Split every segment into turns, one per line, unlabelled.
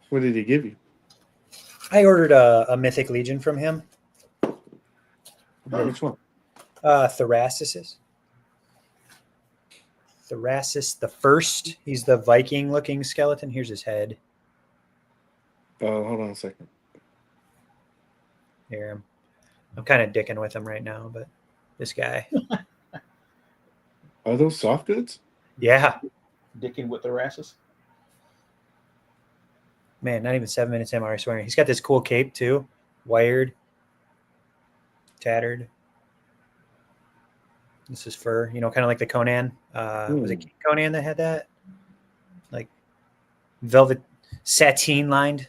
What did he give you?
I ordered a Mythic Legion from him.
Which one?
Thrasis. Thrasis the first. He's the Viking-looking skeleton. Here's his head.
Oh, hold on a second.
Here, I'm kind of dicking with him right now, but this guy.
Are those soft goods?
Yeah.
Dicking with the rasses.
Man, not even 7 minutes in, I'm already swearing. He's got this cool cape too. Wired. Tattered. This is fur, kind of like the Conan. Was it Conan that had that? Like velvet sateen lined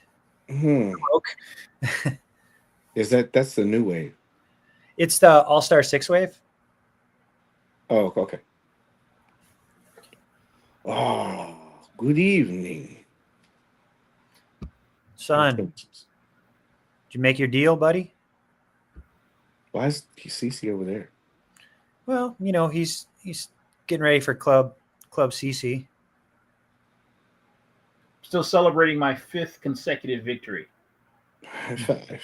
cloak.
That's the new wave?
It's the All-Star 6 wave.
Oh, okay. Oh, good evening.
Son, did you make your deal, buddy?
Why is CC over there?
Well, he's getting ready for Club CC.
Still celebrating my 5th consecutive victory.
5.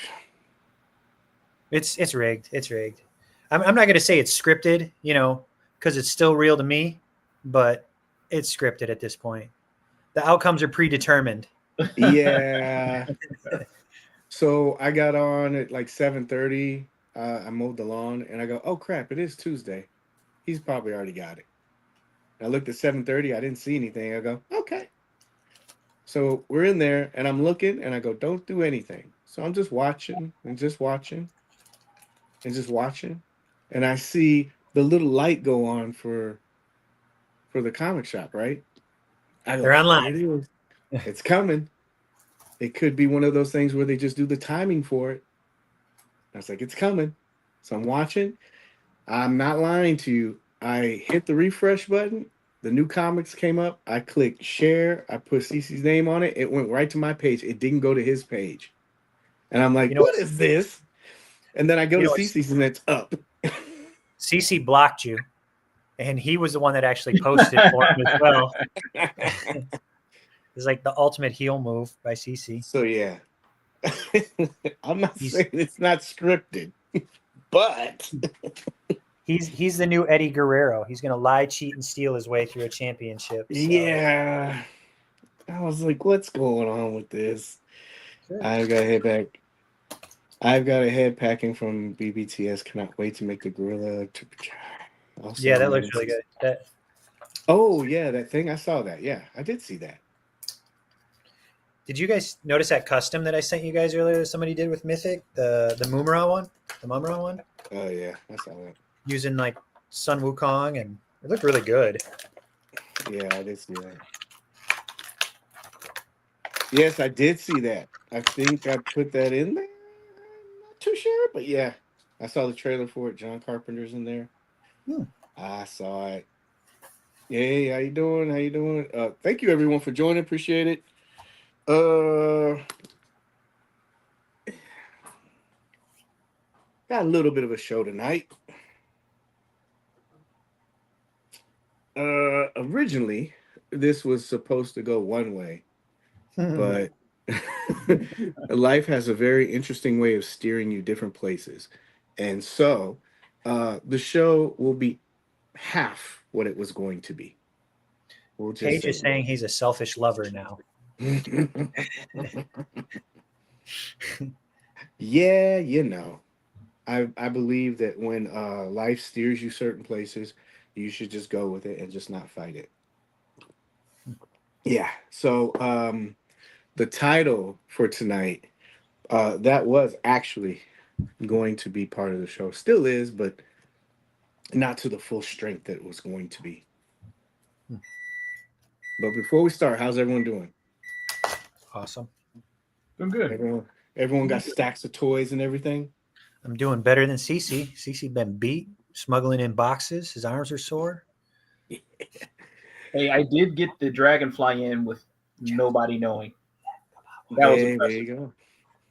It's rigged. It's rigged. I'm not going to say it's scripted, because it's still real to me, but it's scripted at this point. The outcomes are predetermined.
Yeah. So I got on at like 7:30. I mowed the lawn and I go, oh crap, it is Tuesday. He's probably already got it. I looked at 7:30. I didn't see anything. I go, okay. So we're in there and I'm looking and I go, don't do anything. So I'm just watching and just watching and just watching. And I see the little light go on for the comic shop, right? I go,
they're online.
It is. It's coming. It could be one of those things where they just do the timing for it. I was like, it's coming. So I'm watching. I'm not lying to you. I hit the refresh button. The new comics came up. I clicked share. I put CC's name on it. It went right to my page. It didn't go to his page. And I'm like, what is this? And then I go to CC's and it's up.
CC blocked you, and he was the one that actually posted for him as well. It's like the ultimate heel move by CC.
So, yeah. I'm not saying it's not scripted, but
he's the new Eddie Guerrero. He's going to lie, cheat, and steal his way through a championship. So.
Yeah. I was like, what's going on with this? Sure. I've got to head back. I've got a head packing from BBTS. Cannot wait to make the gorilla.
Yeah, that looks really good.
Oh, yeah, that thing. I saw that. Yeah, I did see that.
Did you guys notice that custom that I sent you guys earlier that somebody did with Mythic? The Mumra one? The Mumra one?
Oh, yeah, I saw that.
Using like Sun Wukong, and it looked really good.
Yeah, I did see that. Yes, I did see that. I think I put that in there. I'm not too sure, but yeah. I saw the trailer for it. John Carpenter's in there. I saw it. Hey, how you doing? How you doing? Thank you, everyone, for joining. Appreciate it. Got a little bit of a show tonight. Originally, this was supposed to go one way, but life has a very interesting way of steering you different places. And so the show will be half what it was going to be. We'll just
Paige is saying he's a selfish lover now.
Yeah, I believe that when life steers you certain places, you should just go with it and just not fight it. Yeah. So the title for tonight, that was actually going to be part of the show. Still is, but not to the full strength that it was going to be. But before we start, how's everyone doing?
Awesome.
Doing good.
Everyone got stacks of toys and everything?
I'm doing better than CC. CC been beat, smuggling in boxes. His arms are sore.
Hey, I did get the Dragonfly in with nobody knowing. That was impressive.
There you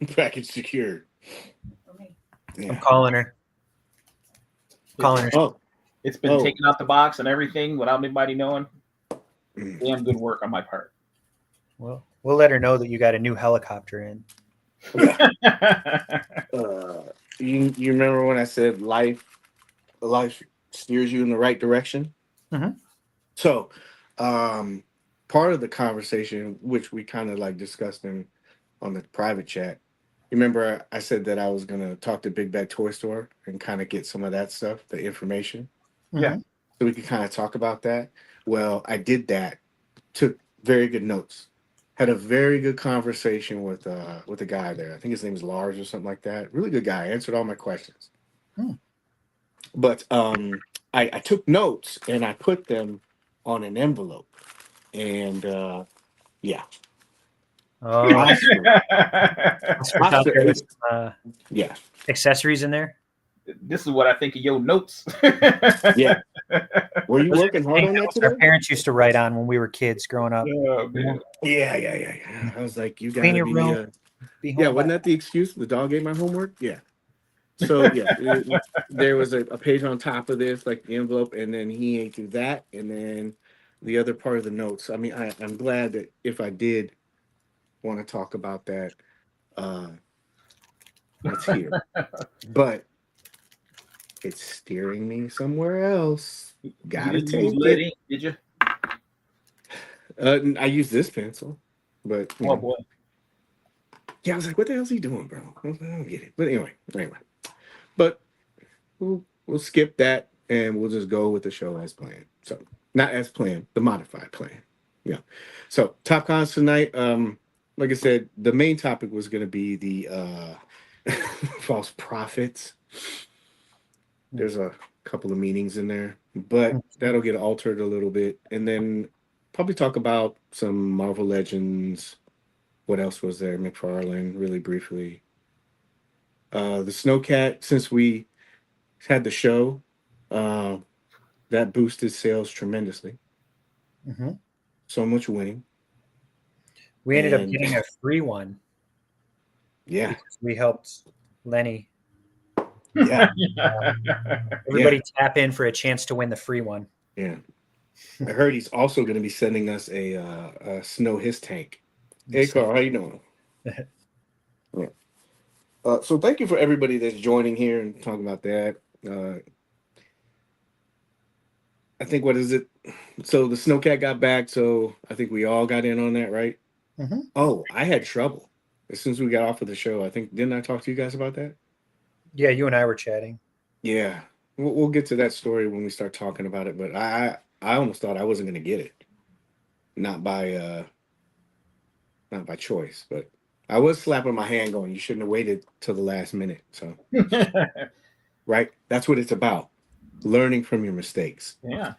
go. Package secured.
Yeah. I'm calling her.
Oh.
It's been taken out the box and everything without anybody knowing. Damn good work on my part.
Well, We'll let her know that you got a new helicopter in.
You remember when I said life steers you in the right direction?
Mhm.
So, part of the conversation, which we kind of like discussed on the private chat, you remember I said that I was gonna talk to Big Bad Toy Store and kind of get some of that stuff, the information,
Yeah.
so we could kind of talk about that. Well, I did that, took very good notes, had a very good conversation with the guy there. I think his name is Lars or something like that. Really good guy, answered all my questions. But I took notes and I put them on an envelope, and yeah,
Oh,
Oscar,
there was,
yeah,
accessories in there.
This is what I think of your notes.
yeah. Were you working hard on that
Our
today?
parents used to write on when we were kids growing up.
Oh, man.
Yeah. I was like, you
Clean
gotta
your
be.
room. Be home
Yeah,
by-
wasn't that the excuse? The dog ate my homework. Yeah. So yeah, there was a page on top of this, like the envelope, and then he ate through that, and then the other part of the notes. I mean, I'm glad that if I did want to talk about that, it's here, but it's steering me somewhere else. Gotta
You didn't use
take
lead
it.
ink, did you?
I use this pencil, but you
Oh
know.
boy.
Yeah, I was like, what the hell's he doing, bro? I don't get it. But anyway. But we'll skip that and we'll just go with the show as planned. So not as planned, the modified plan. Yeah. So top cons tonight. Like I said, the main topic was gonna be the false prophets. There's a couple of meanings in there, but that'll get altered a little bit. And then probably talk about some Marvel Legends. What else was there? McFarlane, really briefly. The SnowCat, since we had the show, that boosted sales tremendously.
Mhm.
So much winning.
We ended up
And-
getting a free one.
Yeah.
Because we helped Lenny.
Yeah.
Everybody tap in for a chance to win the free one.
Yeah. I heard he's also going to be sending us a Snow His Tank. Hey, Carl, how you doing? Yeah. So thank you for everybody that's joining here and talking about that. I think, what is it? So the SnowCat got back, so I think we all got in on that, right?
Mhm.
Oh, I had trouble as soon as we got off of the show. I think, didn't I talk to you guys about that?
Yeah, you and I were chatting.
Yeah, we'll get to that story when we start talking about it. But I almost thought I wasn't going to get it, not by choice, but I was slapping my hand, going, "You shouldn't have waited till the last minute." So, right, that's what it's about: learning from your mistakes.
Yeah.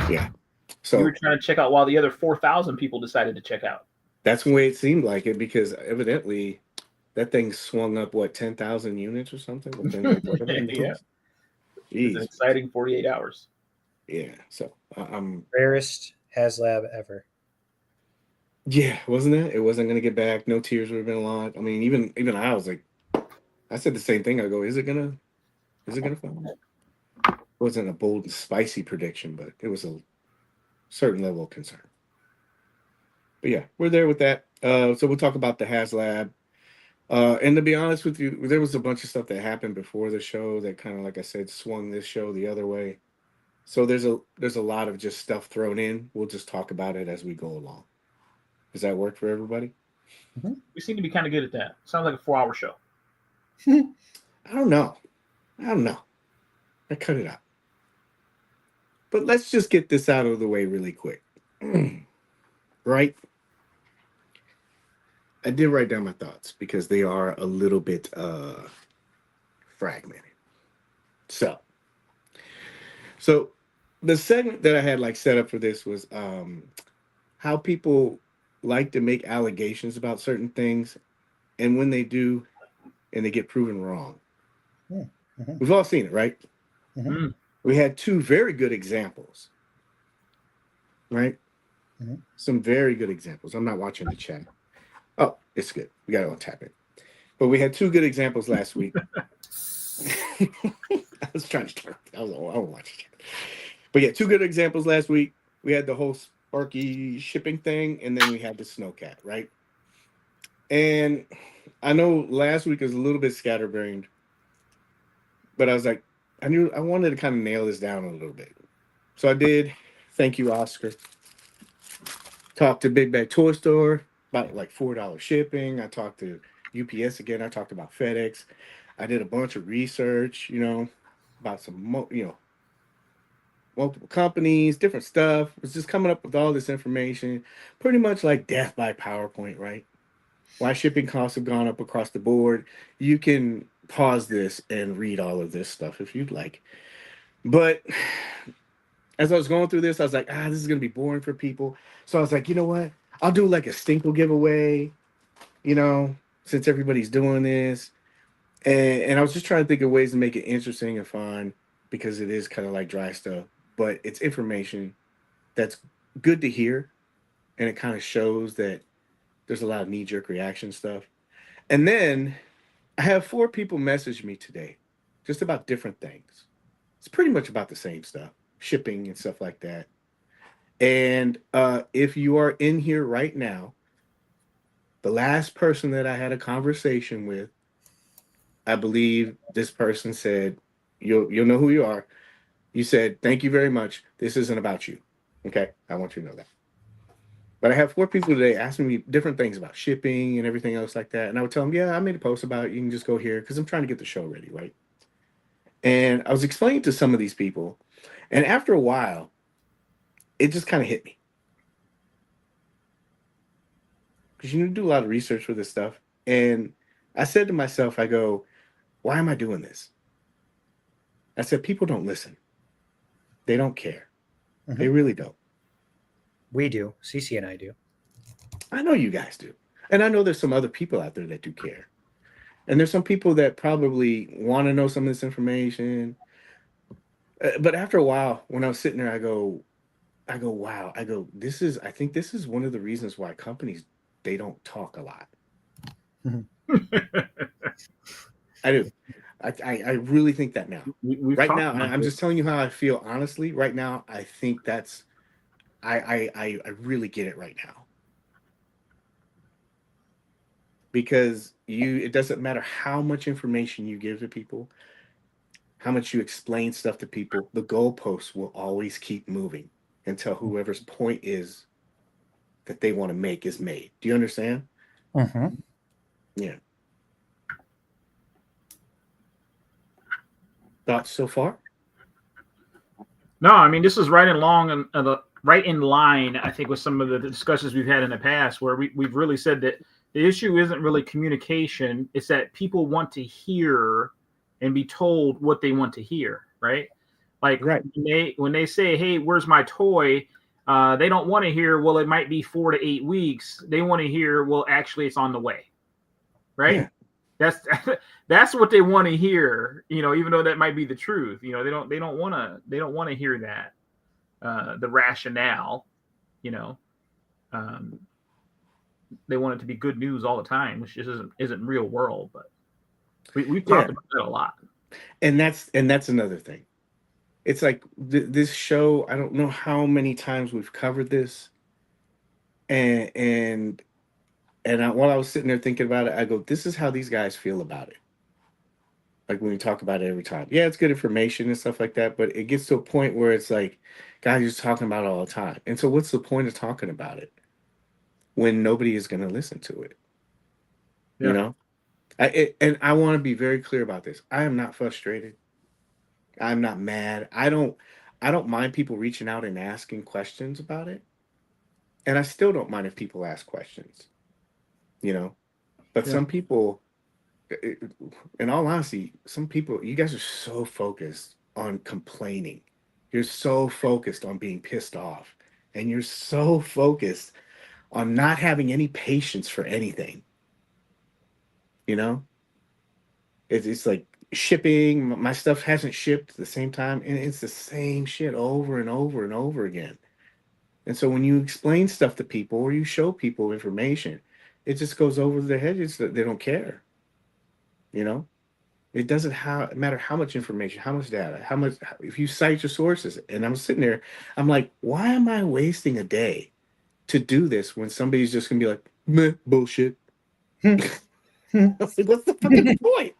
Yeah.
You
So
were trying to check out while the other 4,000 people decided to check out.
that's the way it seemed like it, because evidently that thing swung up 10,000 units or something within like whatever.
Yeah.
Jeez.
It's an exciting 48 hours.
Yeah. So I'm.
Rarest Haslab ever.
Yeah, wasn't it? It wasn't gonna get back. No tears would have been a lot. I mean, even I was like, I said the same thing. I go, is it gonna fall? It wasn't a bold and spicy prediction, but it was a certain level of concern. But yeah, we're there with that. So we'll talk about the Haslab. And to be honest with you, there was a bunch of stuff that happened before the show that kind of, like I said, swung this show the other way. So there's a lot of just stuff thrown in. We'll just talk about it as we go along. Does that work for everybody?
We seem to be kind of good at that. Sounds like a 4-hour show.
I don't know. I cut it out. But let's just get this out of the way really quick. Right? I did write down my thoughts because they are a little bit fragmented. So the segment that I had like set up for this was how people like to make allegations about certain things, and when they do and they get proven wrong.
Mhm.
We've all seen it, right?
Mhm.
We had two very good examples, right?
Mhm.
Some very good examples. I'm not watching the chat. Oh, it's good. We got to untap it. But we had two good examples last week. I was trying to. I was watching it. But yeah, two good examples last week. We had the whole Sparky shipping thing, and then we had the SnowCat, right? And I know last week was a little bit scatterbrained, but I was like, I wanted to kind of nail this down a little bit. So I did. Thank you, Oscar. Talked to Big Bag Toy Store about like $4 shipping. I talked to UPS again. I talked about FedEx. I did a bunch of research, about some, multiple companies, different stuff. Was just coming up with all this information, pretty much like death by PowerPoint, right? Why shipping costs have gone up across the board. You can pause this and read all of this stuff if you'd like. But as I was going through this, I was like, this is going to be boring for people. So I was like, you know what? I'll do like a Stinkle giveaway, since everybody's doing this. And I was just trying to think of ways to make it interesting and fun because it is kind of like dry stuff, but it's information that's good to hear. And it kind of shows that there's a lot of knee-jerk reaction stuff. And then I have 4 people message me today just about different things. It's pretty much about the same stuff, shipping and stuff like that. And if you are in here right now, the last person that I had a conversation with, I believe this person said, you'll know who you are. You said, thank you very much. This isn't about you. Okay, I want you to know that. But I have 4 people today asking me different things about shipping and everything else like that. And I would tell them, yeah, I made a post about it. You can just go here because I'm trying to get the show ready, right? And I was explaining to some of these people. And after a while, it just kind of hit me. Because you do a lot of research for this stuff. And I said to myself, I go, why am I doing this? I said, people don't listen. They don't care. Mm-hmm. They really don't.
We do. Cece and I do.
I know you guys do. And I know there's some other people out there that do care. And there's some people that probably want to know some of this information. But after a while, when I was sitting there, I go, wow. I think this is one of the reasons why companies, they don't talk a lot. I do. I really think that now. Right now, I'm just telling you how I feel honestly. Right now, I think that's, I really get it right now. Because it doesn't matter how much information you give to people, how much you explain stuff to people, the goalposts will always keep moving until whoever's point is that they want to make is made. Do you understand?
Mm-hmm.
Yeah. Thoughts so far?
No, I mean, this is right in line, I think, with some of the discussions we've had in the past, where we've really said that the issue isn't really communication. It's that people want to hear and be told what they want to hear, right? Like right. When they say, hey, where's my toy? They don't want to hear, well, it might be 4 to 8 weeks. They want to hear, well, actually, it's on the way, right? Yeah. That's what they want to hear, even though that might be the truth. They don't want to hear that, the rationale, they want it to be good news all the time, which just isn't real world. But we've talked about that a lot.
And that's another thing. It's like this show, I don't know how many times we've covered this. And while I was sitting there thinking about it, I go, this is how these guys feel about it. Like when we talk about it every time. Yeah, it's good information and stuff like that, but it gets to a point where it's like, guys, you're talking about it all the time. And so what's the point of talking about it when nobody is going to listen to it? Yeah. And I want to be very clear about this. I am not frustrated. I'm not mad. I don't mind people reaching out and asking questions about it. And I still don't mind if people ask questions, but some people, in all honesty, some people, you guys are so focused on complaining. You're so focused on being pissed off, and you're so focused on not having any patience for anything. It's like shipping. My stuff hasn't shipped at the same time, and it's the same shit over and over and over again. And so when you explain stuff to people or you show people information, it just goes over their heads that they don't care. It doesn't matter how much information, how much data, if you cite your sources. And I'm sitting there, I'm like, why am I wasting a day to do this when somebody's just gonna be like, meh, bullshit? I was like, what's the fucking point?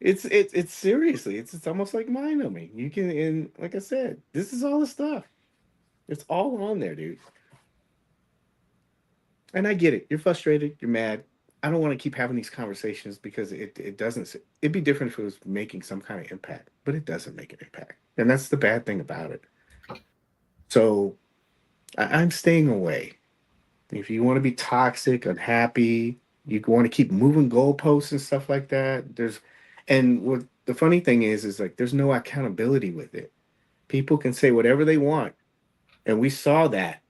It's seriously, it's almost like mind numbing. You can, and like I said, this is all the stuff. It's all on there, dude. And I get it. You're frustrated. You're mad. I don't want to keep having these conversations because it doesn't. It'd be different if it was making some kind of impact, but it doesn't make an impact, and that's the bad thing about it. So I'm staying away. If you want to be toxic, unhappy, you want to keep moving goalposts and stuff like that. And what the funny thing is like there's no accountability with it. People can say whatever they want, and we saw that,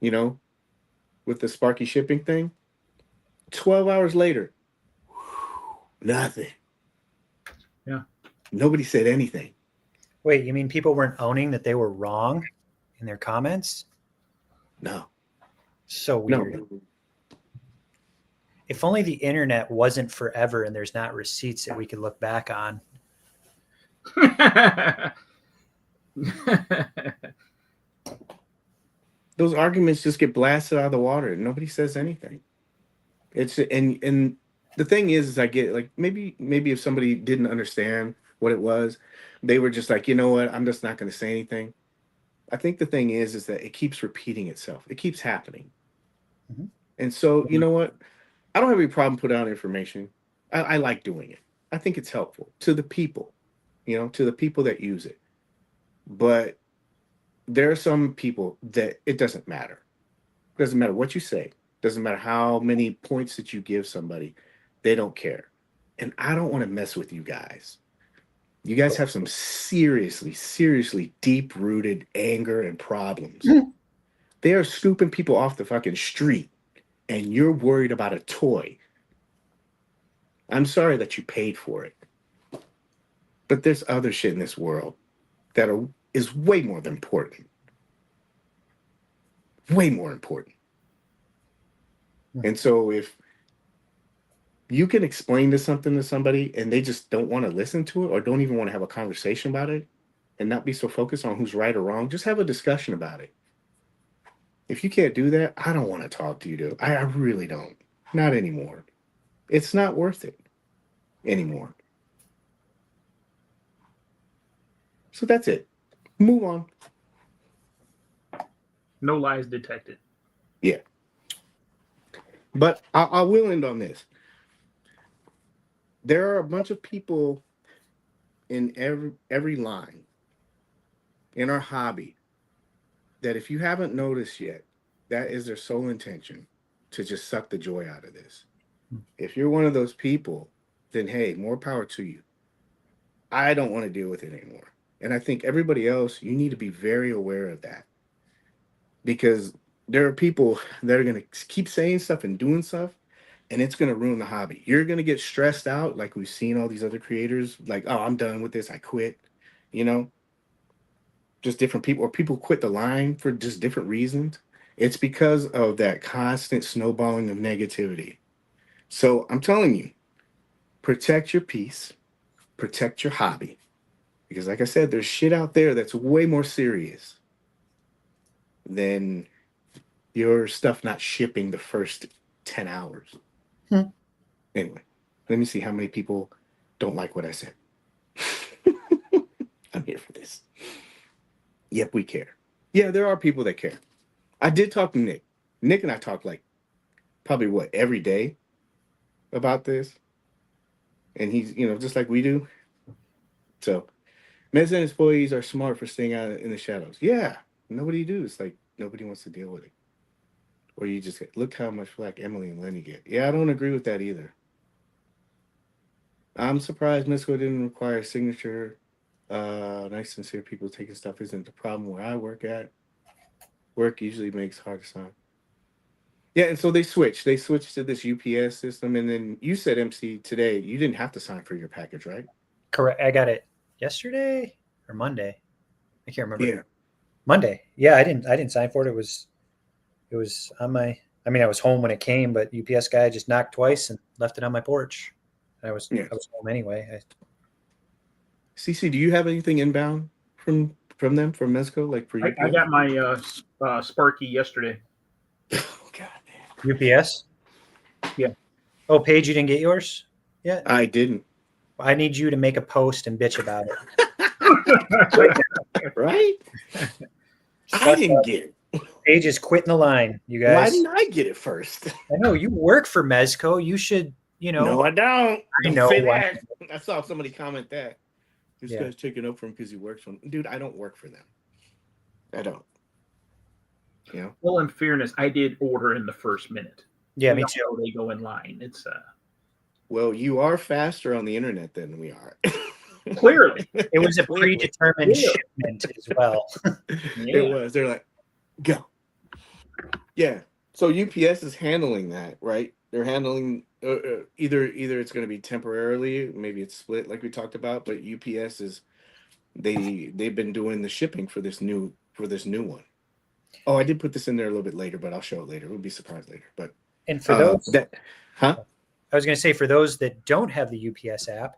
with the Sparky shipping thing. 12 hours later, nothing.
Yeah.
Nobody said anything.
Wait, you mean people weren't owning that they were wrong in their comments?
No.
So weird.
No.
If only the internet wasn't forever and there's not receipts that we could look back on.
Those arguments just get blasted out of the water and nobody says anything. It's and the thing is I get like maybe if somebody didn't understand what it was, they were just like, you know what, I'm just not going to say anything. I think the thing is that it keeps repeating itself. It keeps happening.
Mm-hmm.
And so, you know what? I don't have any problem putting out information. I like doing it. I think it's helpful to the people, to the people that use it. But there are some people that it doesn't matter. It doesn't matter what you say. Doesn't matter how many points that you give somebody. They don't care. And I don't want to mess with you guys. You guys have some seriously deep-rooted anger and problems. They are scooping people off the fucking street, and you're worried about a toy. I'm sorry that you paid for it. But there's other shit in this world that is way more important. Way more important. And so if you can explain something to somebody and they just don't want to listen to it or don't even want to have a conversation about it and not be so focused on who's right or wrong, just have a discussion about it. If you can't do that, I don't want to talk to you, dude. I really don't. Not anymore. It's not worth it anymore. So that's it. Move on.
No lies detected.
Yeah. But I will end on this. There are a bunch of people in every line in our hobby that if you haven't noticed yet, that is their sole intention, to just suck the joy out of this. If you're one of those people, then hey, more power to you. I don't want to deal with it anymore. And I think everybody else, you need to be very aware of that. Because there are people that are going to keep saying stuff and doing stuff, and it's going to ruin the hobby. You're going to get stressed out, like we've seen all these other creators, like, oh, I'm done with this, I quit, just different people, or people quit the line for just different reasons. It's because of that constant snowballing of negativity. So I'm telling you, protect your peace, protect your hobby. Because like I said, there's shit out there that's way more serious than your stuff not shipping the first 10 hours. Anyway, let me see how many people don't like what I said. I'm here for this. Yep, we care. Yeah, there are people that care. I did talk to Nick. Nick and I talked like probably every day about this. And he's, just like we do. So Mezco and employees are smart for staying out in the shadows. Yeah, nobody do. It's like nobody wants to deal with it. Or you just look how much flack Emily and Lenny get. Yeah, I don't agree with that either. I'm surprised Mezco didn't require a signature. Nice, sincere people taking stuff isn't the problem where I work at. Work usually makes hard to sign. Yeah, and so they switched. They switched to this UPS system. And then you said, MC, today, you didn't have to sign for your package, right?
Correct. I got it yesterday or Monday. I can't remember.
Yeah.
Monday. Yeah, I didn't sign for it. It was on my, I was home when it came, but UPS guy just knocked twice and left it on my porch. I was home anyway.
CC, do you have anything inbound from them, from Mezco? Like for UPS?
I got my Sparky yesterday.
Oh, God, man.
UPS? Oh, Paige, you didn't get yours yet?
I didn't.
I need you to make a post and bitch about it.
Right? I didn't get it.
Paige is quitting the line, you guys.
Why didn't I get it first?
I know you work for Mezco. You should,
No, I don't.
I know
Say
why.
that. I saw somebody comment that. This guy's taking up for him because he works for him. Dude, I don't work for them. I don't. You know?
Well, in fairness, I did order in the first minute.
Yeah,
We
me
all
too.
know They go in line. It's
Well, you are faster on the internet than we are.
clearly.
It was a
Clearly.
predetermined
Yeah.
shipment as well.
It was. They're like, go. Yeah. So UPS is handling that, right? They're handling either it's going to be temporarily, maybe it's split like we talked about, but UPS is they've been doing the shipping for this new one. Oh, I did put this in there a little bit later, but I'll show it later. We'll be surprised later. But
And for those
huh?
I was going to say, for those that don't have the UPS app,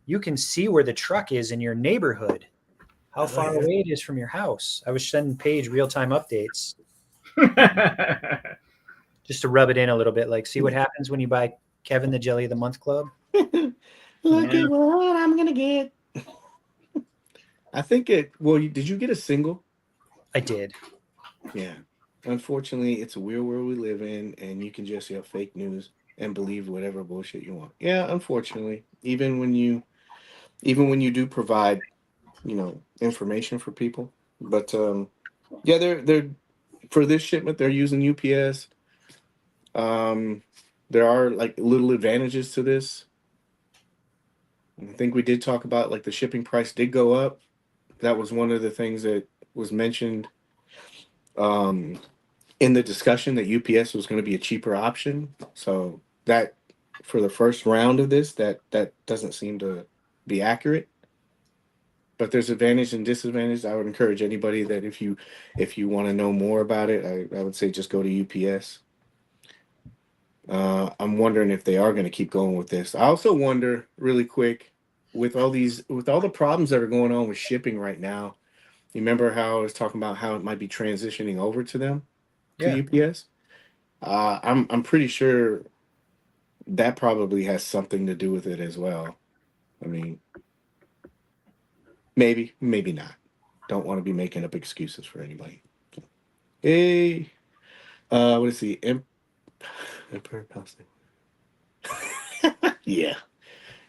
you can see where the truck is in your neighborhood, how far away it is from your house. I was sending Paige real-time updates just to rub it in a little bit. Like, see what happens when you buy Kevin the Jelly of the Month Club.
Look at what I'm going to get. I think did you get a single?
I did.
Yeah. Unfortunately, it's a weird world we live in, and you can just have fake news and believe whatever bullshit you want. Yeah, unfortunately, even when you do provide, information for people. But yeah, they're for this shipment they're using UPS. There are like little advantages to this. I think we did talk about like the shipping price did go up. That was one of the things that was mentioned in the discussion, that UPS was going to be a cheaper option. So that for the first round of this, that doesn't seem to be accurate. But there's advantage and disadvantage. I would encourage anybody that if you want to know more about it, I would say just go to UPS. I'm wondering if they are going to keep going with this. I also wonder, really quick, with all the problems that are going on with shipping right now. You remember how I was talking about how it might be transitioning over to them, to UPS? I'm pretty sure that probably has something to do with it as well. I mean, maybe not. Don't want to be making up excuses for anybody. Hey, what is he? Emperor Palestine. Yeah,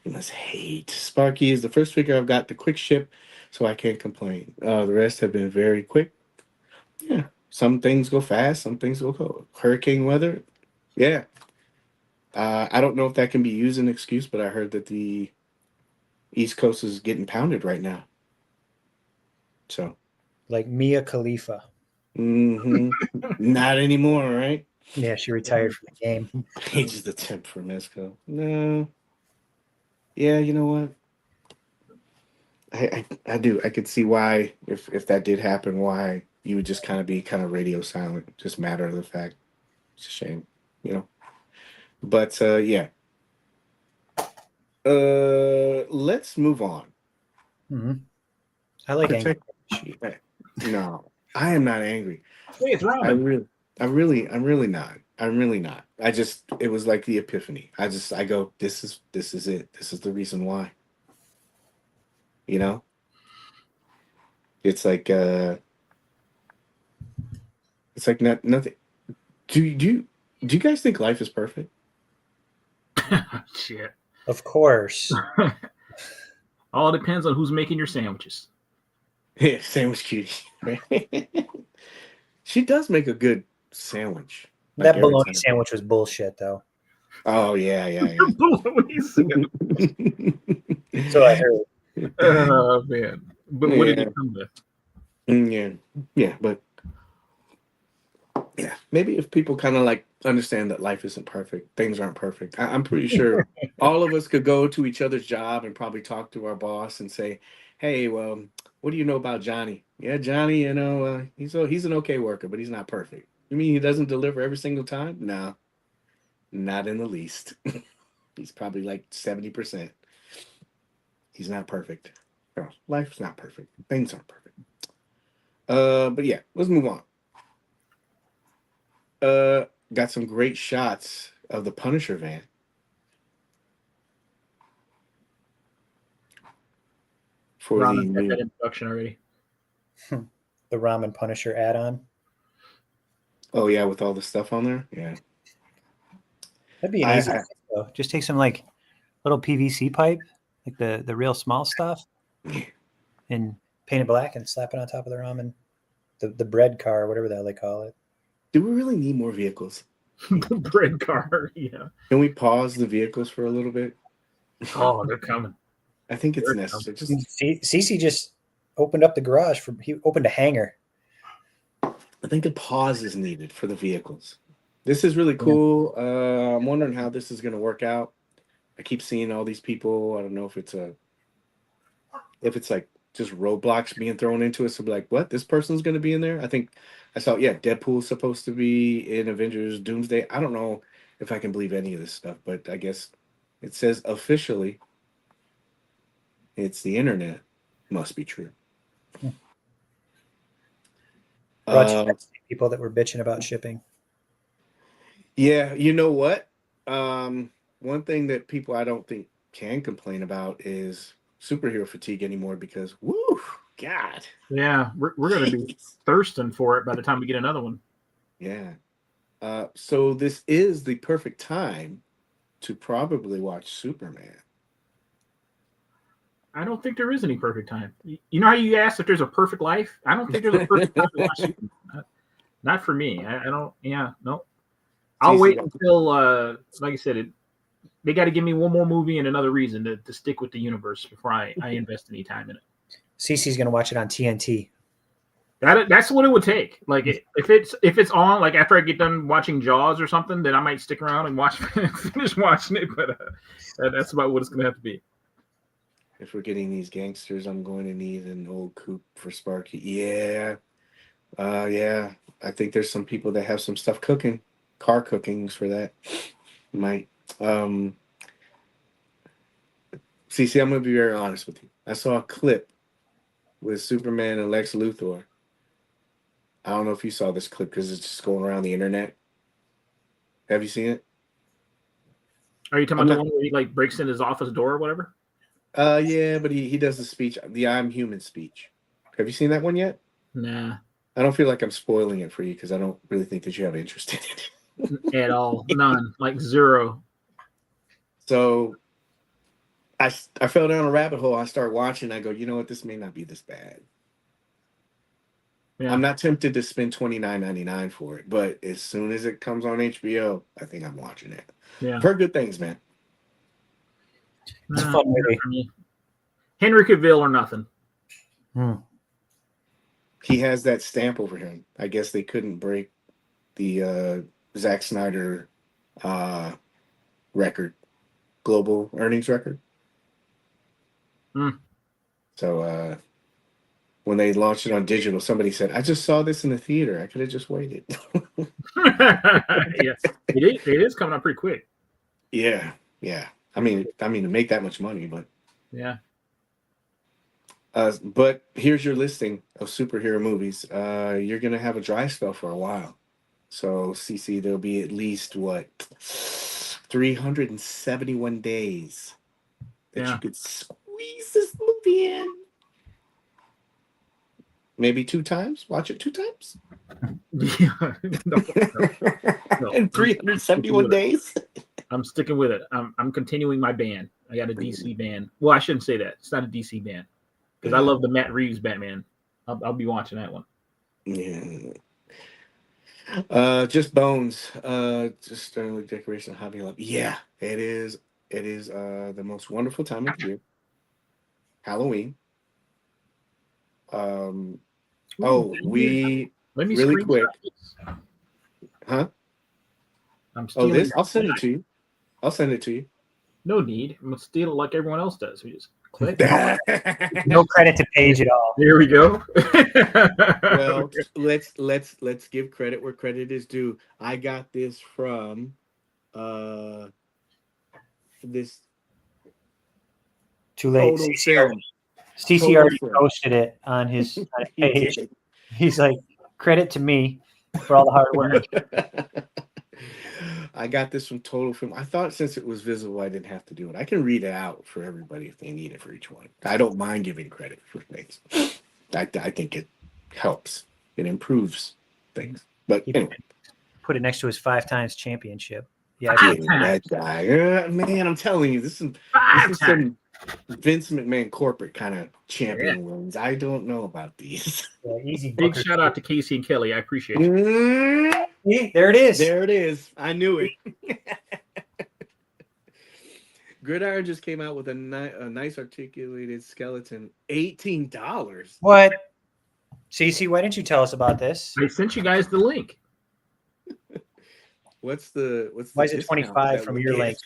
you must hate. Sparky is the first figure I've got the quick ship, so I can't complain. The rest have been very quick. Yeah, some things go fast, some things go cold. Hurricane weather. Yeah. I don't know if that can be used as an excuse, but I heard that the East Coast is getting pounded right now. So,
like Mia Khalifa.
Not anymore, right?
Yeah, she retired from the game.
Paige is the temp for Mezco. No. Yeah, you know what? I do. I could see why, if that did happen, why you would just kind of radio silent. Just matter of the fact. It's a shame, But yeah. Let's move on.
Mm-hmm. I like angry.
No, I am not angry.
Hey, it's ramen.
I'm really not. It was like the epiphany. I go, this is it. This is the reason why. It's like nothing. Do you guys think life is perfect?
Shit.
Of course.
All depends on who's making your sandwiches.
Yeah, sandwich cutie. She does make a good sandwich.
That bologna sandwich was bullshit, though.
Oh yeah.
So I heard.
Oh man! But what did it come with?
Yeah, but yeah, maybe if people kind of like understand that life isn't perfect, things aren't perfect. I'm pretty sure all of us could go to each other's job and probably talk to our boss and say, "Hey, well, what do you know about Johnny? Yeah, Johnny, he's an okay worker, but he's not perfect. You mean he doesn't deliver every single time? No, not in the least. He's probably like 70%. He's not perfect. No, life's not perfect. Things aren't perfect. But yeah, let's move on. Got some great shots of the Punisher van. For the
Ron's got
new,
that introduction already.
The Ramen Punisher add-on.
oh yeah, with all the stuff on there, yeah.
That'd be an easy fix, though. Just take some like little PVC pipe, like the real small stuff, and paint it black and slap it on top of the ramen, the bread car, whatever the hell they call it.
Do we really need more vehicles?
The bread car, yeah.
Can we pause the vehicles for a little bit?
Oh, they're coming.
I think it's necessary. Just
Cece just opened up the garage he opened a hangar.
I think a pause is needed for the vehicles. This is really cool. I'm wondering how this is going to work out. I keep seeing all these people. I don't know if it's like just roadblocks being thrown into it. So be like, what? This person's going to be in there? I think I saw, Deadpool's supposed to be in Avengers Doomsday. I don't know if I can believe any of this stuff, but I guess it says officially it's the internet. Must be true.
People that were bitching about shipping.
Yeah, you know what? One thing that people I don't think can complain about is superhero fatigue anymore because, woo, God.
Yeah, we're going to be thirsting for it by the time we get another one.
Yeah. So this is the perfect time to probably watch Superman.
I don't think there is any perfect time. You know how you asked if there's a perfect life? I don't think there's a perfect time to watch Superman. Not for me. I don't. Yeah, no. I'll wait until, like I said, they got to give me one more movie and another reason to stick with the universe before I invest any time in it.
Cece's gonna watch it on TNT.
That's what it would take. Like if it's on, like after I get done watching Jaws or something, then I might stick around and finish watching it. But that's about what it's gonna have to be.
If we're getting these gangsters, I'm going to need an old coupe for Sparky. Yeah. Yeah. I think there's some people that have some stuff cooking, car cookings for that. Might. CC, I'm going to be very honest with you. I saw a clip with Superman and Lex Luthor. I don't know if you saw this clip because it's just going around the internet. Have you seen it?
Are you talking about the one where he like breaks in his office door or whatever?
Yeah, but he does the speech, the I'm human speech. Have you seen that one yet?
Nah.
I don't feel like I'm spoiling it for you because I don't really think that you have interest in it.
At all. None. Like zero.
So I fell down a rabbit hole. I start watching. I go, you know what? This may not be this bad. Yeah. I'm not tempted to spend $29.99 for it, but as soon as it comes on HBO, I think I'm watching it.
Yeah.
I've heard good things, man.
It's a fun movie.
Henry Cavill or nothing.
He has that stamp over him. I guess they couldn't break the Zack Snyder record, global earnings record. So when they launched it on digital, somebody said, I just saw this in the theater. I could have just waited.
Yeah, it is coming up pretty quick.
Yeah. I mean, to make that much money, but
yeah.
But here's your listing of superhero movies. You're gonna have a dry spell for a while. So CC, there'll be at least 371 days that you could squeeze this movie in. Maybe 2 times. Watch it 2 times.
Yeah. No.
In 371 days.
I'm sticking with it. I'm continuing my ban. I got a DC ban. Well, I shouldn't say that. It's not a DC ban because I love the Matt Reeves Batman. I'll be watching that one.
Yeah. Just Bones. Just decoration hobby love. Yeah, it is. It is the most wonderful time of year. Halloween. Let me really quick. Huh? I'll send it to you.
No need. I'm gonna steal it like everyone else does. We just click.
No credit to Paige at all.
There we go.
Well, let's give credit where credit is due. I got this from this.
Too late. CC already posted it on his page. He's like, credit to me for all the hard work.
I got this from Total Film. I thought since it was visible, I didn't have to do it. I can read it out for everybody if they need it for each one. I don't mind giving credit for things. I think it helps. It improves things. But anyway.
Put it next to his 5 times championship. Yeah,
that guy. Man, I'm telling you, this is some Vince McMahon corporate kind of champion wins. I don't know about these.
Yeah, easy.
Big shout out to Casey and Kelly. I appreciate it.
See, there it is.
There it is. I knew it. Gridiron just came out with a nice articulated skeleton. $18.
What? CC, why didn't you tell us about this?
I sent you guys the link.
What's the
why is it 25 from your link?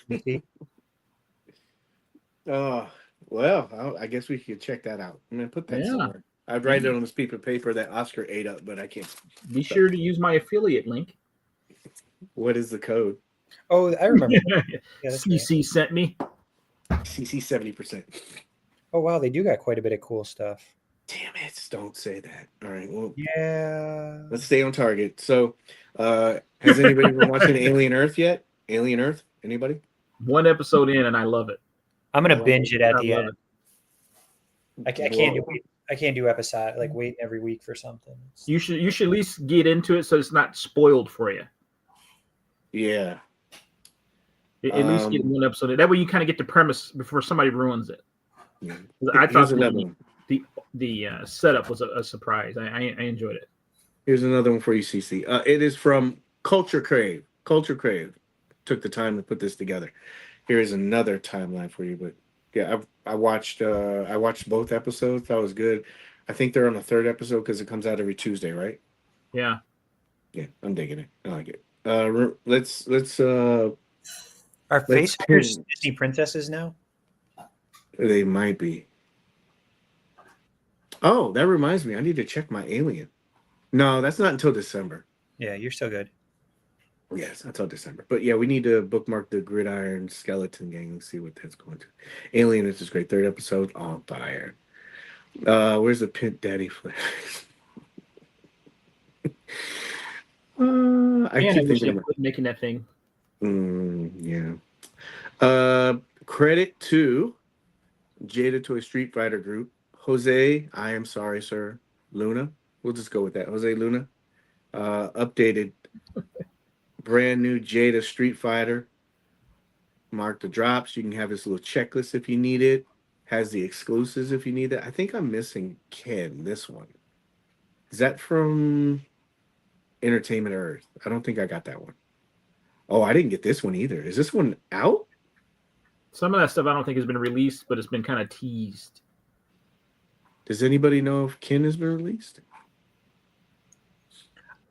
Oh, well, I guess we could check that out. I'm gonna put that somewhere. I'd write it on this piece of paper that Oscar ate up, but I can't.
Be sure to use my affiliate link.
What is the code?
Oh, I remember.
CC sent me.
CC 70%.
Oh wow, they do got quite a bit of cool stuff.
Damn it! Don't say that. All right. Well,
yeah.
Let's stay on target. So, has anybody been watching Alien Earth yet? Alien Earth? Anybody?
One episode in, and I love it.
I'm gonna binge it at the end. I can't do. I can't do episode like wait every week for something.
You should at least get into it so it's not spoiled for you.
Yeah.
At least get one episode. That way you kind of get the premise before somebody ruins it.
Yeah.
I thought the setup was a surprise. I enjoyed it.
Here's another one for you, CC. It is from Culture Crave. Culture Crave took the time to put this together. Here's another timeline for you. But yeah, I watched both episodes. That was good. I think they're on the 3rd episode because it comes out every Tuesday, right?
Yeah.
Yeah, I'm digging it. I like it. Let's
Are facehuggers Disney princesses now?
They might be. Oh, that reminds me. I need to check my Alien. No, that's not until December.
Yeah, you're still good.
Yes, until December. But yeah, we need to bookmark the Gridiron Skeleton Gang and see what that's going to. Alien is just great. 3rd episode on fire. Where's the Pimp Daddy flash? I keep thinking about
making that thing.
Yeah. Credit to Jada Toy Street Fighter Group. Jose, I am sorry, sir. Luna. We'll just go with that. Jose Luna. Updated brand new Jada Street Fighter. Mark the drops. You can have this little checklist if you need it. Has the exclusives if you need it. I think I'm missing Ken, this one. Is that from Entertainment Earth? I don't think I got that one. Oh, I didn't get this one either. Is this one out?
Some of that stuff I don't think has been released, but it's been kind of teased.
Does anybody know if Ken has been released?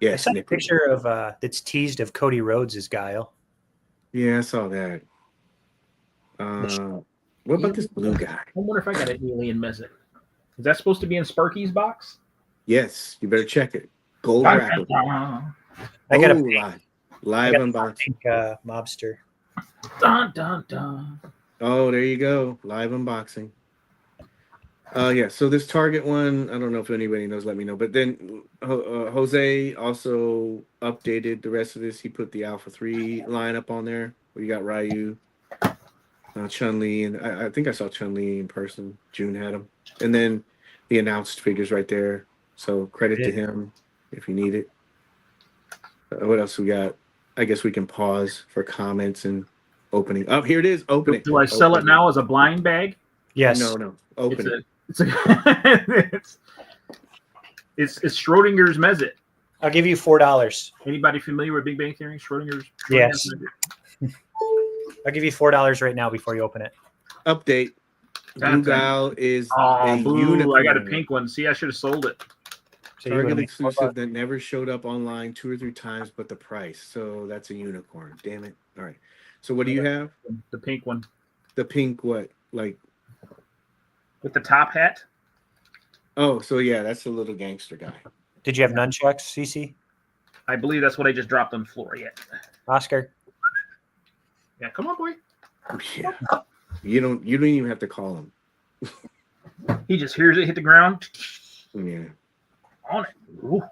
Yeah, I saw a picture of that's teased of Cody Rhodes as Guile.
Yeah, I saw that. What about this blue guy?
I wonder if I got an Alien Mezco. Is that supposed to be in Sparky's box?
Yes, you better check it. Gold wrapper.
I got a
live unboxing.
Mobster.
Dun, dun, dun.
Oh, there you go. Live unboxing. Yeah, so this Target one, I don't know if anybody knows, let me know. But then Jose also updated the rest of this. He put the Alpha 3 lineup on there. We got Ryu, Chun-Li, and I think I saw Chun-Li in person. June had them. And then the announced figures right there. So credit to him if you need it. What else we got? I guess we can pause for comments and opening. Oh, here it is. Open it.
Do I sell it now as a blind bag?
Yes.
No. Open it.
It's Schrodinger's Mezco.
I'll give you $4.
Anybody familiar with Big Bang Theory? Schrodinger's
yes.
Mezco?
I'll give you $4 right now before you open it.
Update. Blue Guile is a
unicorn. I got a pink one. See, I should have sold it.
So
Target exclusive that never showed up online 2 or 3 times, but the price. So that's a unicorn. Damn it. All right. So what do you have?
The pink one.
The pink what? Like
with the top hat?
Oh, so yeah, that's the little gangster guy.
Did you have nunchucks, CC?
I believe that's what I just dropped on the floor. Yeah.
Oscar.
Yeah, come on, boy.
Yeah. You don't even have to call him.
He just hears it hit the ground.
Yeah.
On it. Ooh.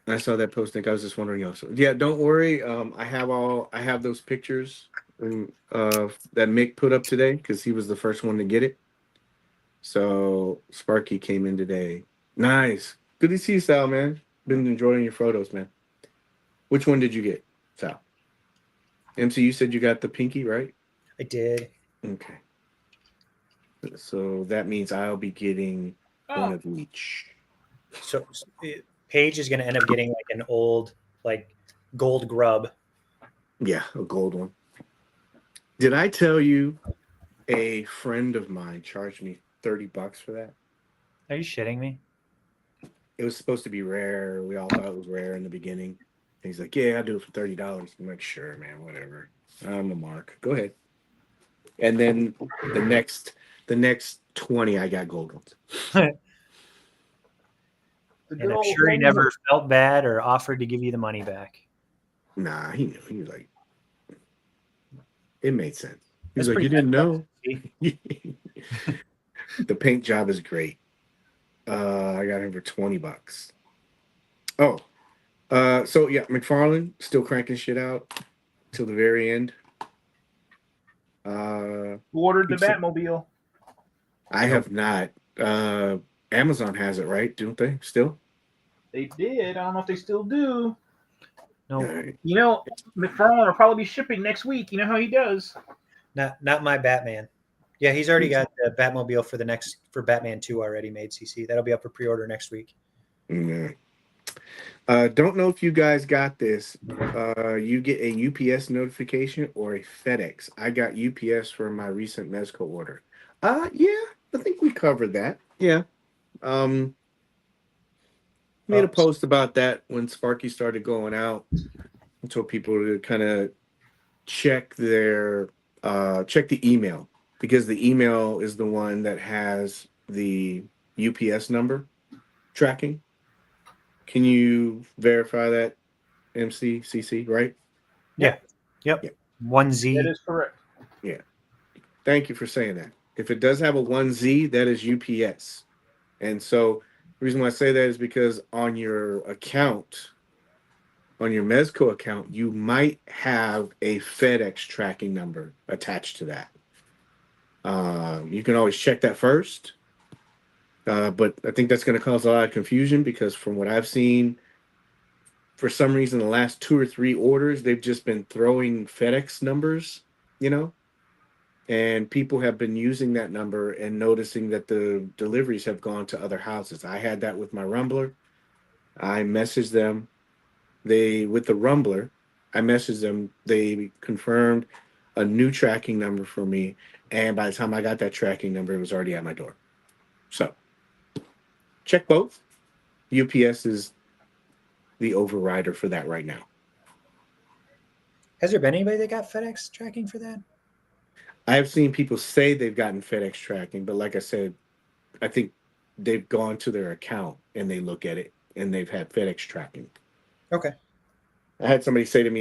I saw that post. Nick. I was just wondering also. Yeah, don't worry. I have those pictures that Mick put up today because he was the first one to get it. So Sparky came in today. Nice. Good to see you, Sal, man. Been enjoying your photos, man. Which one did you get, Sal? MC, you said you got the pinky, right?
I did.
Okay. So that means I'll be getting one of each.
So Paige is going to end up getting like an old, like gold grub.
Yeah, a gold one. Did I tell you a friend of mine charged me $30 for that?
Are you shitting me?
It was supposed to be rare. We all thought it was rare in the beginning. And he's like, yeah, I'll do it for $30. I'm like, sure, man, whatever. I'm a mark. Go ahead. And then the next 20, I got gold ones.
And I'm sure he never felt bad or offered to give you the money back.
Nah, he knew. He was like, it made sense. He was like, you didn't know. The paint job is great. I got him for $20. Oh, so yeah, McFarlane still cranking shit out till the very end.
Who ordered the Batmobile?
I have not. Amazon has it, right? Don't they still?
They did. I don't know if they still do.
No.
Right.
You know, McFarlane will probably be shipping next week. You know how he does.
Not my Batman. Yeah, he's already got the Batmobile for Batman 2 already made, CC. That'll be up for pre-order next week.
Yeah. Don't know if you guys got this. You get a UPS notification or a FedEx. I got UPS for my recent Mezco order. Yeah, I think we covered that. Yeah. Made a post about that when Sparky started going out. I told people to kind of check the email, because the email is the one that has the UPS number tracking. Can you verify that, MC, CC, right?
Yeah. Yep.
Yeah.
1Z.
That is correct.
Yeah. Thank you for saying that. If it does have a 1Z, that is UPS. And so the reason why I say that is because on your account, on your Mezco account, you might have a FedEx tracking number attached to that. You can always check that first. But I think that's going to cause a lot of confusion, because from what I've seen, for some reason, the last 2 or 3 orders, they've just been throwing FedEx numbers, and people have been using that number and noticing that the deliveries have gone to other houses. I had that with my Rumbler. I messaged them. With the Rumbler, I messaged them. They confirmed a new tracking number for me. And by the time I got that tracking number, it was already at my door. So check both. UPS is the overrider for that right now.
Has there been anybody that got FedEx tracking for that?
I've seen people say they've gotten FedEx tracking, but like I said, I think they've gone to their account and they look at it and they've had FedEx tracking.
Okay.
I had somebody say to me,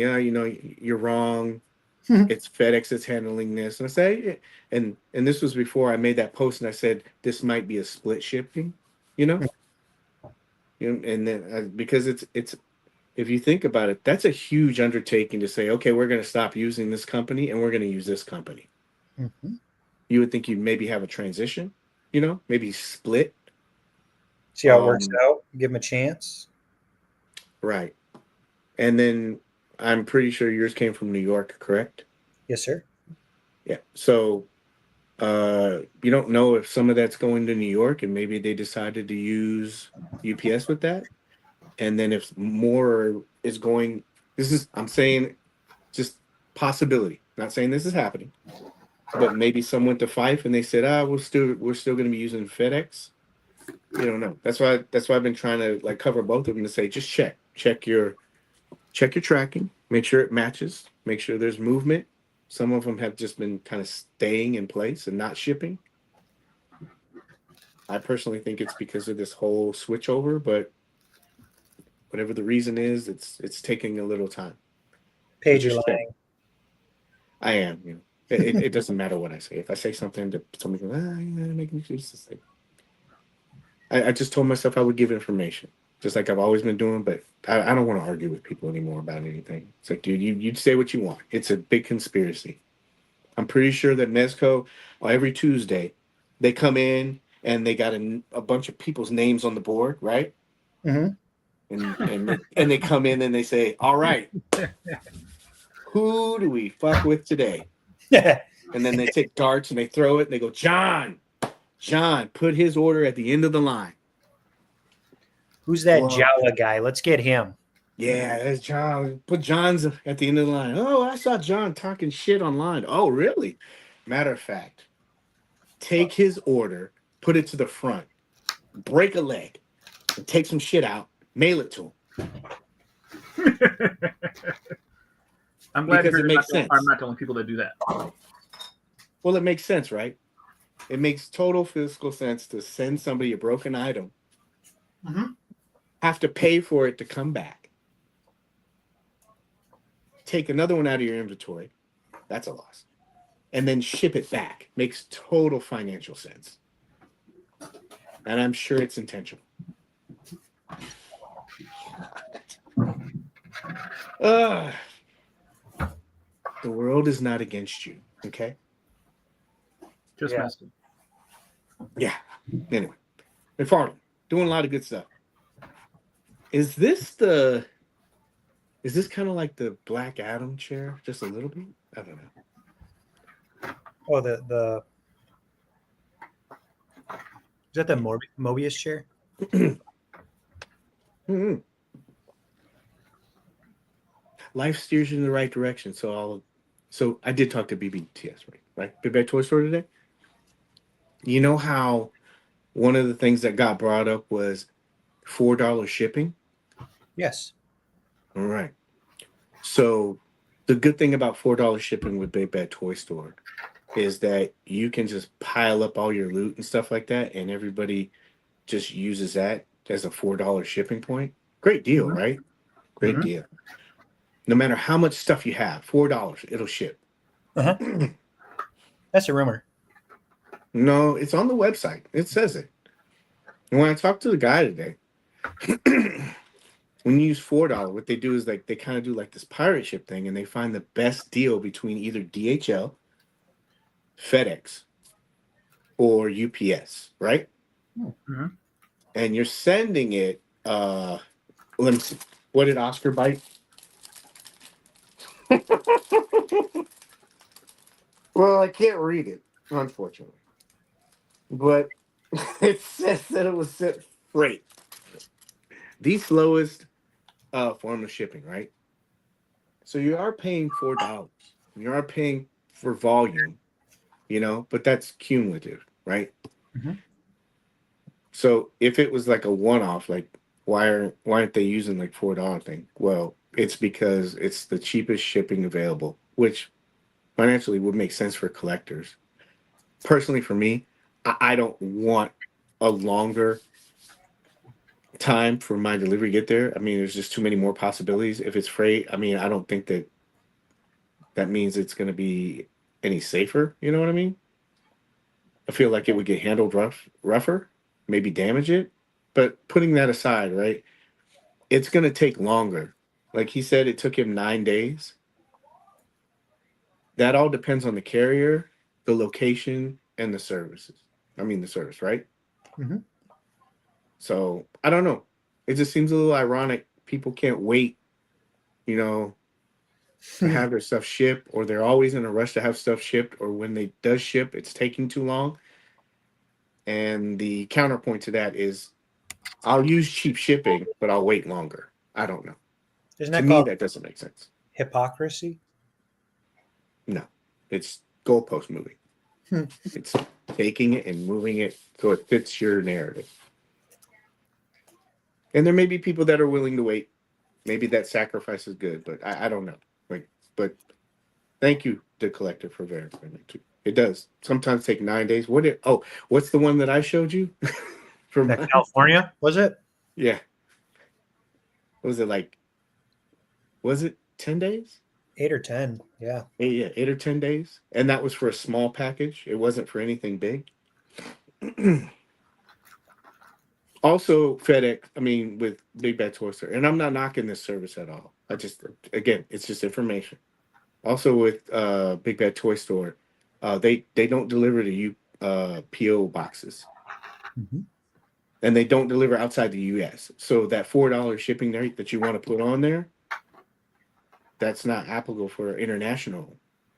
you're wrong. It's FedEx that's handling this. And I say, and this was before I made that post, and I said, this might be a split shipping, and then because it's if you think about it, that's a huge undertaking to say, okay, we're going to stop using this company and we're going to use this company.
Mm-hmm.
You would think you'd maybe have a transition, maybe split.
See how it works out. Give them a chance.
Right. And then I'm pretty sure yours came from New York, correct?
Yes, sir.
Yeah. So you don't know if some of that's going to New York and maybe they decided to use UPS with that. And then if more is going, I'm saying just possibility, not saying this is happening, but maybe some went to Fife and they said, we're still going to be using FedEx. You don't know. That's why I've been trying to cover both of them to say, just check your tracking, make sure it matches, make sure there's movement. Some of them have just been kind of staying in place and not shipping. I personally think it's because of this whole switchover, but whatever the reason is, it's taking a little time.
Paige, you're lying.
I am. It doesn't matter what I say. If I say something that somebody goes, making excuses. I just told myself I would give information. just like I've always been doing. But I don't want to argue with people anymore about anything. It's like, dude, you say what you want. It's a big conspiracy. I'm pretty sure that Mezco, every Tuesday, they come in and they got a bunch of people's names on the board, right?
Mm-hmm.
And they come in and they say, all right, who do we fuck with today? And then they take darts and they throw it and they go, John, put his order at the end of the line.
Who's that Jawa guy? Let's get him.
Yeah, that's John. Put John's at the end of the line. Oh, I saw John talking shit online. Oh, really? Matter of fact, take his order, put it to the front, break a leg, and take some shit out, mail it to him.
I'm glad
because it makes sense.
I'm not telling people to do that.
Well, it makes sense, right? It makes total physical sense to send somebody a broken item, have to pay for it to come back, take another one out of your inventory, that's a loss, and then ship it back. Makes total financial sense. And I'm sure it's intentional. The world is not against you, okay?
Just messing.
Yeah. Anyway, McFarlane, doing a lot of good stuff. Is this kind of like the Black Adam chair, just a little bit? I don't know.
Oh, the is that the Mobius chair?
Mm-hmm. Life steers you in the right direction. So I did talk to BBTS, right? Big Bad Toy Store today. You know how one of the things that got brought up was $4 shipping?
Yes.
All right. So the good thing about $4 shipping with Big Bad Toy Store is that you can just pile up all your loot and stuff like that, and everybody just uses that as a $4 shipping point. Great deal, right? Great deal. No matter how much stuff you have, $4, it'll ship.
That's a rumor.
No, it's on the website. It says it. And when I talked to the guy today, when you use $4, what they do is like they kind of do like this pirate ship thing, and they find the best deal between either DHL, FedEx, or UPS, right? And you're sending it. Let me see. What did Oscar bite? Well, I can't read it, unfortunately. But it says that it was sent freight. The slowest form of shipping, right? So you are paying $4. You are paying for volume, but that's cumulative, right? So if it was like a one-off, like why aren't they using like $4 thing? Well, it's because it's the cheapest shipping available, which financially would make sense for collectors. Personally, for me, I don't want a longer time for my delivery to get there. I mean, there's just too many more possibilities. If it's freight, I mean, I don't think that means it's going to be any safer. You know what I mean? I feel like it would get handled rougher, maybe damage it. But putting that aside, right, it's going to take longer. Like he said, it took him 9 days. That all depends on the carrier, the location, and the services. I mean, the service, right? So I don't know. It just seems a little ironic. People can't wait, to have their stuff shipped, or they're always in a rush to have stuff shipped, or when they does ship, it's taking too long. And the counterpoint to that is I'll use cheap shipping, but I'll wait longer. I don't know.
Isn't that
to me, that doesn't make sense.
Hypocrisy?
No, it's goalpost moving. It's taking it and moving it so it fits your narrative. And there may be people that are willing to wait. Maybe that sacrifice is good, but I don't know. But thank you, the collector, for verifying that too. It does sometimes take 9 days. What's the one that I showed you?
From California, was it?
Yeah. Was it 10 days?
8 or 10, yeah.
8 or 10 days. And that was for a small package. It wasn't for anything big. Also, FedEx, I mean, with Big Bad Toy Store, and I'm not knocking this service at all. I just, again, it's just information. Also, with Big Bad Toy Store, they don't deliver to you PO boxes, and they don't deliver outside the U.S. So that $4 shipping rate that you want to put on there, that's not applicable for international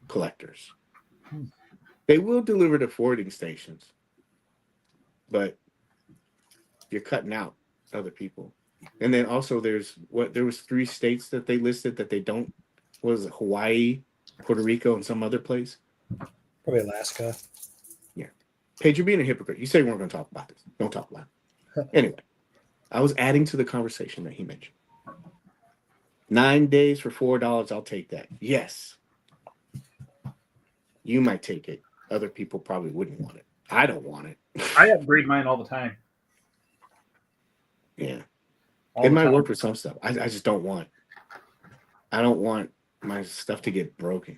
collectors. They will deliver to forwarding stations, but you're cutting out other people. And then also there was 3 states that they listed that they don't. What was it? Hawaii, Puerto Rico, and some other place.
Probably Alaska.
Yeah. Paige, you're being a hypocrite. You said you weren't going to talk about this. Don't talk about it. Anyway, I was adding to the conversation that he mentioned. 9 days for $4, I'll take that. Yes. You might take it. Other people probably wouldn't want it. I don't want it.
I upgrade mine all the time.
Yeah. It might work for some stuff. I just don't want. I don't want my stuff to get broken.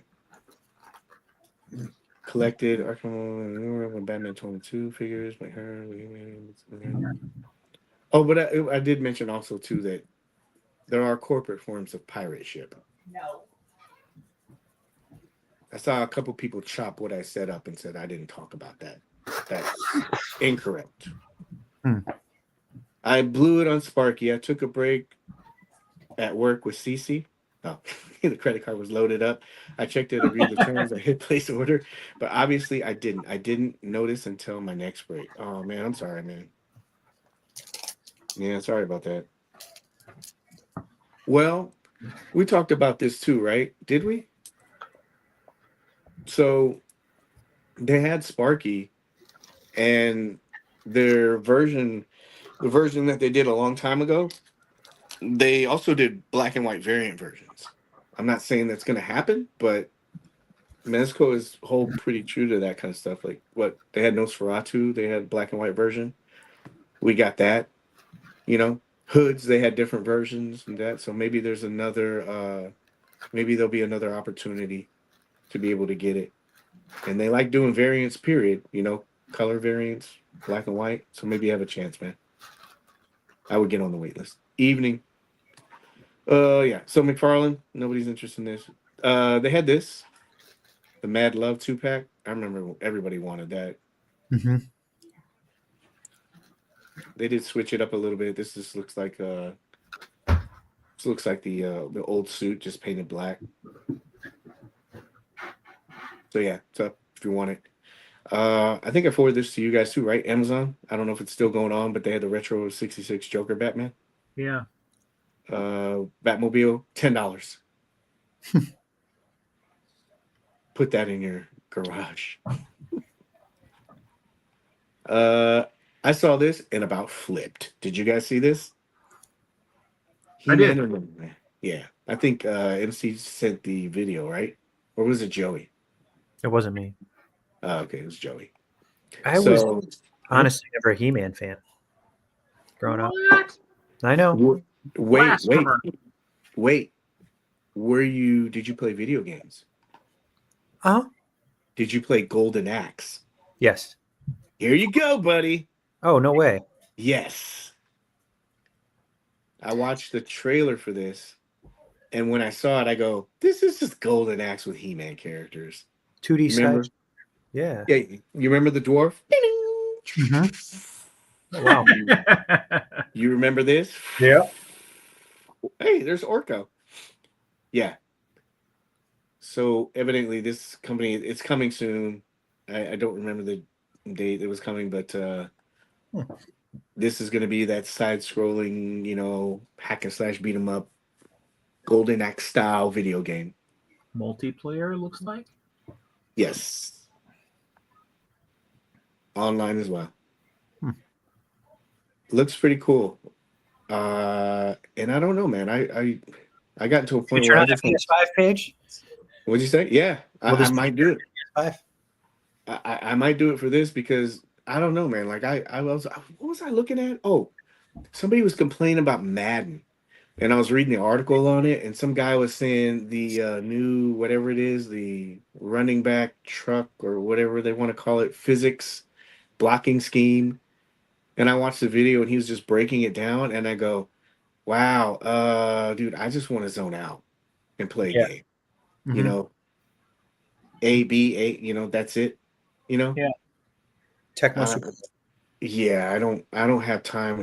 Collected Arkham Batman 22 figures by her. Oh, but I did mention also too that there are corporate forms of pirate ship.
No.
I saw a couple people chop what I set up and said I didn't talk about that. That's incorrect. I blew it on Sparky. I took a break at work with Cece. Oh, the credit card was loaded up. I checked it, agreed the terms. I hit place order, but obviously I didn't. I didn't notice until my next break. Oh man, I'm sorry, man. Yeah, sorry about that. Well, we talked about this too, right? Did we? So they had Sparky, and their version, the version that they did a long time ago, they also did black and white variant versions. I'm not saying that's going to happen, but Mezco is hold pretty true to that kind of stuff. Like what they had Nosferatu, they had black and white version. We got that. You know, hoods, they had different versions and that. So maybe there's another, maybe there'll be another opportunity to be able to get it. And they like doing variants, period. You know, color variants, black and white. So maybe you have a chance, man. I would get on the wait list. Evening. Yeah. So McFarlane, nobody's interested in this. They had this, the Mad Love 2-pack. I remember everybody wanted that. They did switch it up a little bit. This just looks like the old suit just painted black. So yeah, it's up if you want it. I think I forwarded this to you guys too, right? Amazon. I don't know if it's still going on, but they had the retro 66 Joker Batman.
Yeah.
Batmobile, $10. Put that in your garage. I saw this and about flipped. Did you guys see this?
I did.
Yeah. I think MC sent the video, right? Or was it Joey?
It wasn't me.
Okay, it was Joey.
I was honestly never a He-Man fan growing up. I know.
Wait. Did you play video games? Did you play Golden Axe?
Yes.
Here you go, buddy.
Oh, no way.
Yes. I watched the trailer for this, and when I saw it, I go, this is just Golden Axe with He-Man characters.
2D
remember?
side. Yeah.
Yeah. You remember the dwarf?
Wow.
You remember this?
Yeah.
Hey, there's Orko. Yeah. So evidently this company, it's coming soon. I don't remember the date it was coming, but this is going to be that side-scrolling, you know, hack and slash beat 'em up, Golden Axe style video game.
Multiplayer looks like.
Yes. Online as well. Looks pretty cool. And I don't know, man. I got to a point where I just
PS5 page.
What'd you say? Yeah, I might do it. I might do it for this because I don't know, man. Like what was I looking at? Oh, somebody was complaining about Madden, and I was reading the article on it, and some guy was saying the new whatever it is, the running back truck or whatever they want to call it, physics blocking scheme And I watched the video, and he was just breaking it down, and I go, "Wow, dude, I just want to zone out and play a game. You know, A, B, A. You know, that's it. You know,
Yeah.
Tecmo Super.
Yeah, I don't have time.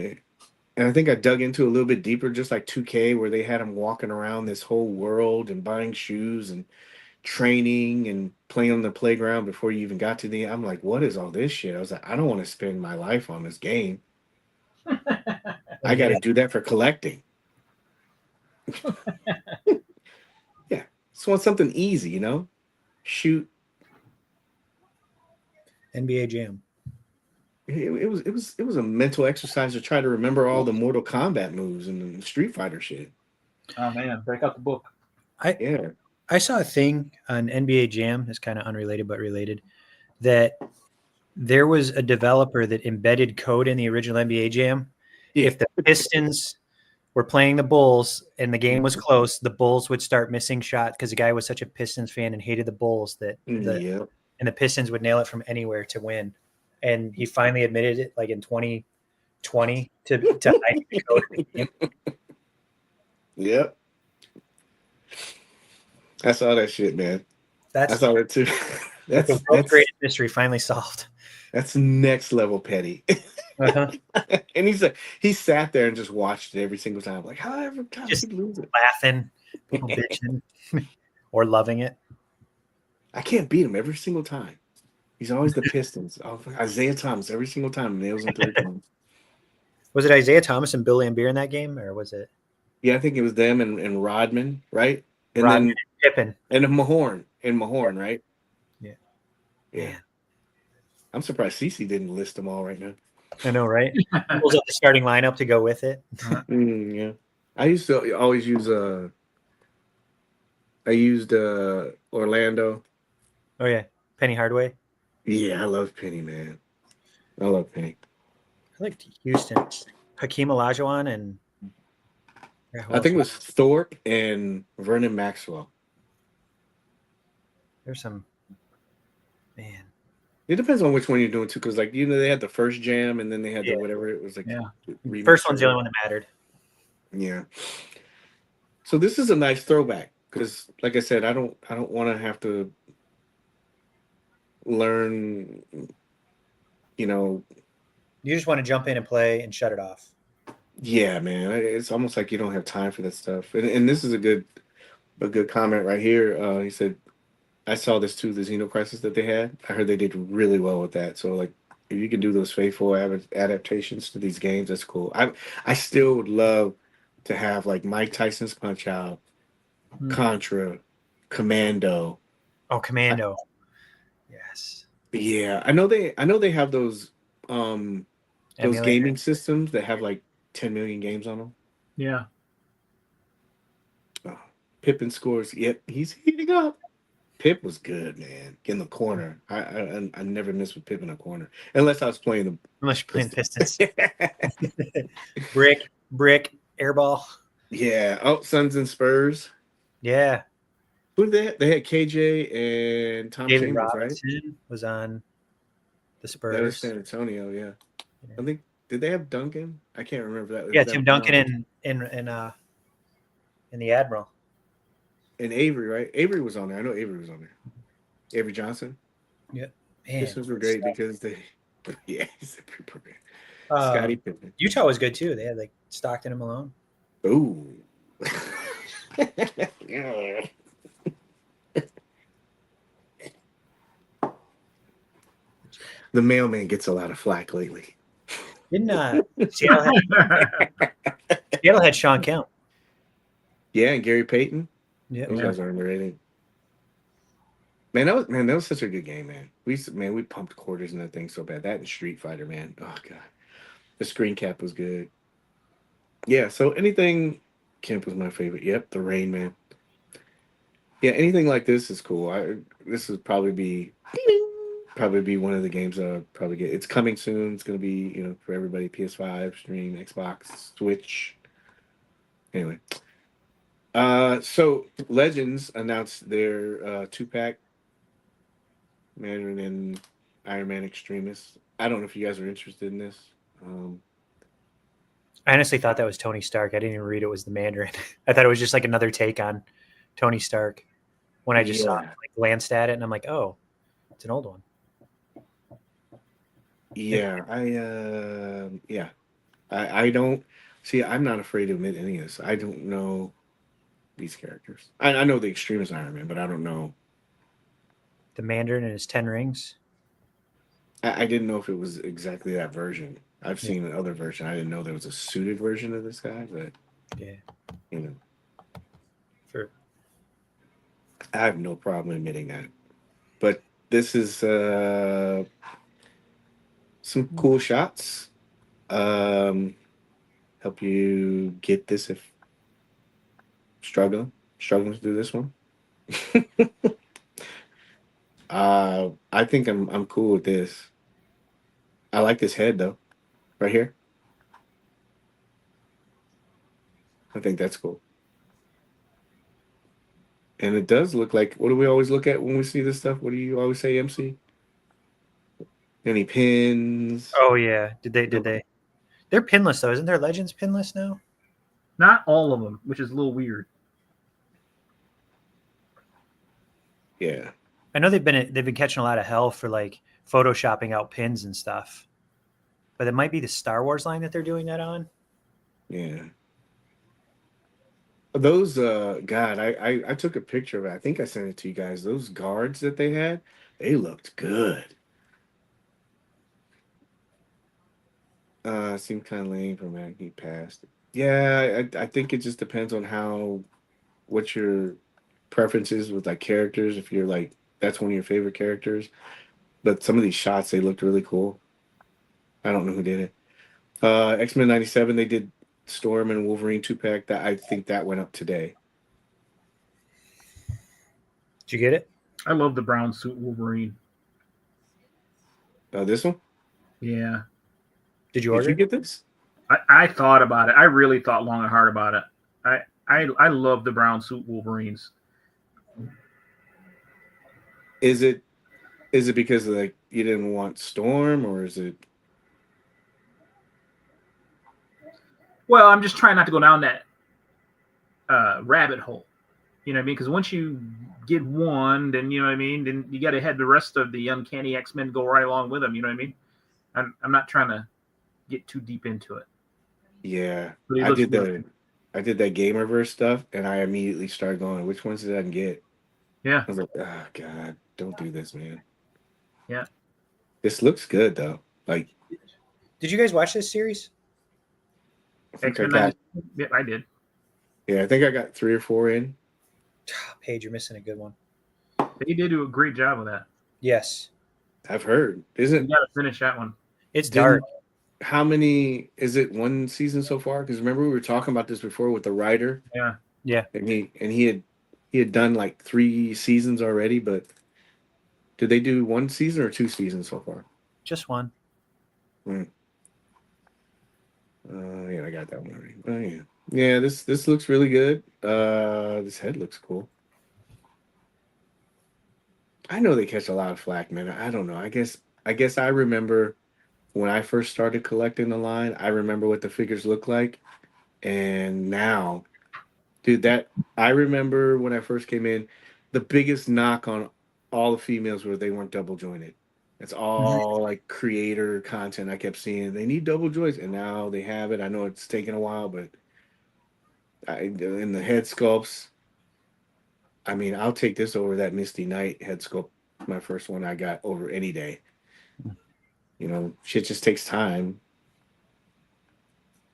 And I think I dug into a little bit deeper, just like 2K, where they had him walking around this whole world and buying shoes and training and playing on the playground before you even got to the. I'm like, what is all this shit? I was like, I don't want to spend my life on this game. I got to do that for collecting. Yeah, just want something easy, you know. Shoot.
NBA Jam.
It was a mental exercise to try to remember all the Mortal Kombat moves and the Street Fighter shit.
Oh man, break out the book.
I saw a thing on NBA Jam that's kind of unrelated but related, that there was a developer that embedded code in the original NBA Jam. Yeah. If the Pistons were playing the Bulls and the game was close, the Bulls would start missing shots because the guy was such a Pistons fan and hated the Bulls that and the Pistons would nail it from anywhere to win. And he finally admitted it, like in 2020, to hide the code in the game.
Yep. I saw that shit, man. I saw that too.
That's the world's greatest mystery finally solved.
That's next level petty. And he sat there and just watched it every single time. Like, how every time
just
he lose it?
Laughing, people bitching, or loving it.
I can't beat him every single time. He's always the Pistons. Oh, Isaiah Thomas every single time nails in 3 points.
Was it Isaiah Thomas and Bill Laimbeer in that game, or was it?
Yeah, I think it was them and Rodman, right? And
Rodman
then
and Pippen
and Mahorn, right?
Yeah.
Yeah. I'm surprised Cece didn't list them all right now.
I know, right? Pulls up the starting lineup to go with it.
Yeah. I used to always use Orlando.
Oh yeah, Penny Hardaway.
Yeah, I love Penny, man. I love Penny.
I liked Houston. Hakeem Olajuwon and
I think it was Thorpe and Vernon Maxwell.
There's some man.
It depends on which one you're doing too, because like they had the first jam and then they had the whatever it was like.
Yeah. First one's the only one that mattered.
Yeah. So this is a nice throwback because, like I said, I don't want to have to learn. You
just want to jump in and play and shut it off.
Yeah, man. It's almost like you don't have time for that stuff. And this is a good comment right here. He said, I saw this too, the Xeno Crisis that they had. I heard they did really well with that. So like, if you can do those faithful adaptations to these games, that's cool. I still would love to have like Mike Tyson's Punch Out, Contra, Commando.
Oh, Commando. Yes.
Yeah, I know they have those gaming systems that have like 10 million games on them.
Yeah.
Oh, Pippen scores. Yep, he's heating up. Pip was good, man. In the corner. I never miss with Pip in the corner. Unless I was playing
Unless you're playing Pistons. Brick, airball.
Yeah. Oh, Suns and Spurs.
Yeah.
Who did they have? They had KJ and Tom
David
Chambers,
Robinson
right?
Was on the Spurs.
That was San Antonio, yeah. I think did they have Duncan? I can't remember that.
Yeah, Tim Duncan in the Admiral.
And Avery, right? Avery was on there. I know Avery was on there. Avery Johnson.
Yeah.
Pistons were great because they he's a pre-program. Scottie Pippen.
Utah was good too. They had like Stockton and Malone.
Ooh. The mailman gets a lot of flack lately.
Didn't Seattle had Sean Kemp.
Yeah, and Gary Payton.
Yeah,
those guys are underrated. Man, that was such a good game, man. We pumped quarters in that thing so bad. That and Street Fighter, man. Oh god, the screen cap was good. Yeah, so anything. Kemp was my favorite. Yep, the Rain Man. Yeah, anything like this is cool. This would probably be one of the games I'll probably get. It's coming soon. It's gonna be for everybody. PS5, stream, Xbox, Switch. Anyway. So Legends announced their 2-pack Mandarin and Iron Man Extremist. I don't know if you guys are interested in this.
I honestly thought that was Tony Stark. I didn't even read it was the Mandarin. I thought it was just like another take on Tony Stark. When I just saw it, like glanced at it, and I'm like, oh, it's an old one.
Yeah, I don't see. I'm not afraid to admit any of this. I don't know these characters. I know the Extremist Iron Man, but I don't know
the Mandarin and his 10 rings.
I didn't know if it was exactly that version. I've seen another version. I didn't know there was a suited version of this guy, but you know, I have no problem admitting that. But this is some cool shots. Help you get this if struggling to do this one. I think I'm cool with this. I like this head though, right here. I think that's cool. And it does look like, what do we always look at when we see this stuff? What do you always say, MC? Any pins?
Oh yeah, did they? They're pinless though, isn't their Legends pinless now?
Not all of them, which is a little weird.
Yeah,
I know they've been catching a lot of hell for like photoshopping out pins and stuff, but it might be the Star Wars line that they're doing that on.
Yeah. Those God, I took a picture of it. I think I sent it to you guys. Those guards that they had, they looked good. Seemed kind of lame for man. He passed. Yeah, I think it just depends on what your preference is with like characters. If you're like that's one of your favorite characters, but some of these shots they looked really cool. I don't know who did it. X-Men '97 they did Storm and Wolverine 2-pack. That I think that went up today.
Did you get it?
I love the brown suit Wolverine.
This one?
Yeah.
Did you order?
Did you get this?
I thought about it. I really thought long and hard about it. I love the brown suit Wolverines.
Is it because of like you didn't want Storm, or is it?
Well, I'm just trying not to go down that rabbit hole. You know what I mean? Because once you get one, then you know what I mean. Then you got to have the rest of the Uncanny X-Men go right along with them. You know what I mean? I'm not trying to get too deep into it.
Yeah, I did that Gamerverse stuff, and I immediately started going, which ones did I get?
Yeah.
I was like, oh God, don't do this, man.
Yeah.
This looks good though. Like,
did you guys watch this series?
X-Men. Yeah, I did.
Yeah, I think I got 3 or 4 in.
Paige, you're missing a good one.
They did do a great job with that.
Yes.
I've heard.
You got to finish that one.
It's dark.
How many is it? 1 season so far? Because remember we were talking about this before with the writer.
Yeah.
And he had done like 3 seasons already, but did they do 1 season or 2 seasons so far?
Just 1.
Yeah, I got that one already. Oh yeah. Yeah, this looks really good. This head looks cool. I know they catch a lot of flack, man. I don't know. I guess I remember when I first started collecting the line, I remember what the figures look like. And now, dude, I remember when I first came in, the biggest knock on all the females was they weren't double jointed. It's all like creator content I kept seeing. They need double joints, and now they have it. I know it's taken a while, but in the head sculpts, I mean, I'll take this over that Misty Knight head sculpt, my first one I got, over any day. You know, shit just takes time.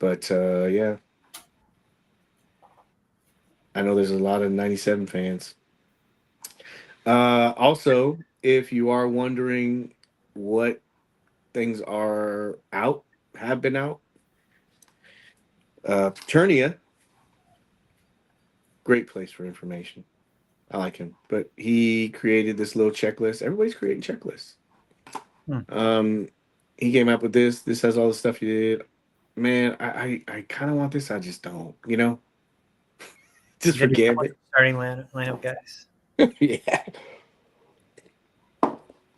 But yeah. I know there's a lot of 97 fans. Also, if you are wondering what things are out, have been out, Paternia, great place for information. I like him, but he created this little checklist. Everybody's creating checklists. He came up with this. This has all the stuff you did. Man, I kind of want this. I just don't, you know? Just forget it.
Starting lineup, guys.
Yeah.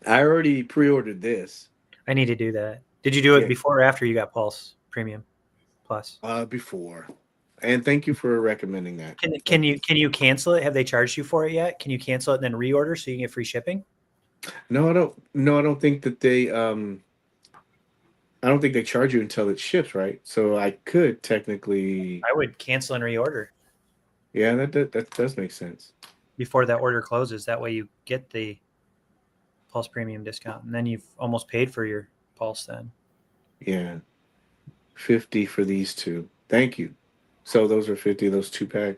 I already pre-ordered this.
I need to do that. Did you do it before or after you got Pulse Premium Plus?
Before. And thank you for recommending that.
Can you cancel it? Have they charged you for it yet? Can you cancel it and then reorder so you can get free shipping?
No, I don't. No, I don't think that they. I don't think they charge you until it ships, right? So I could technically.
I would cancel and reorder.
Yeah, that does make sense.
Before that order closes, that way you get the Pulse Premium discount, and then you've almost paid for your Pulse. Then.
Yeah, 50 for these two. Thank you. So those are 50. Those 2-pack.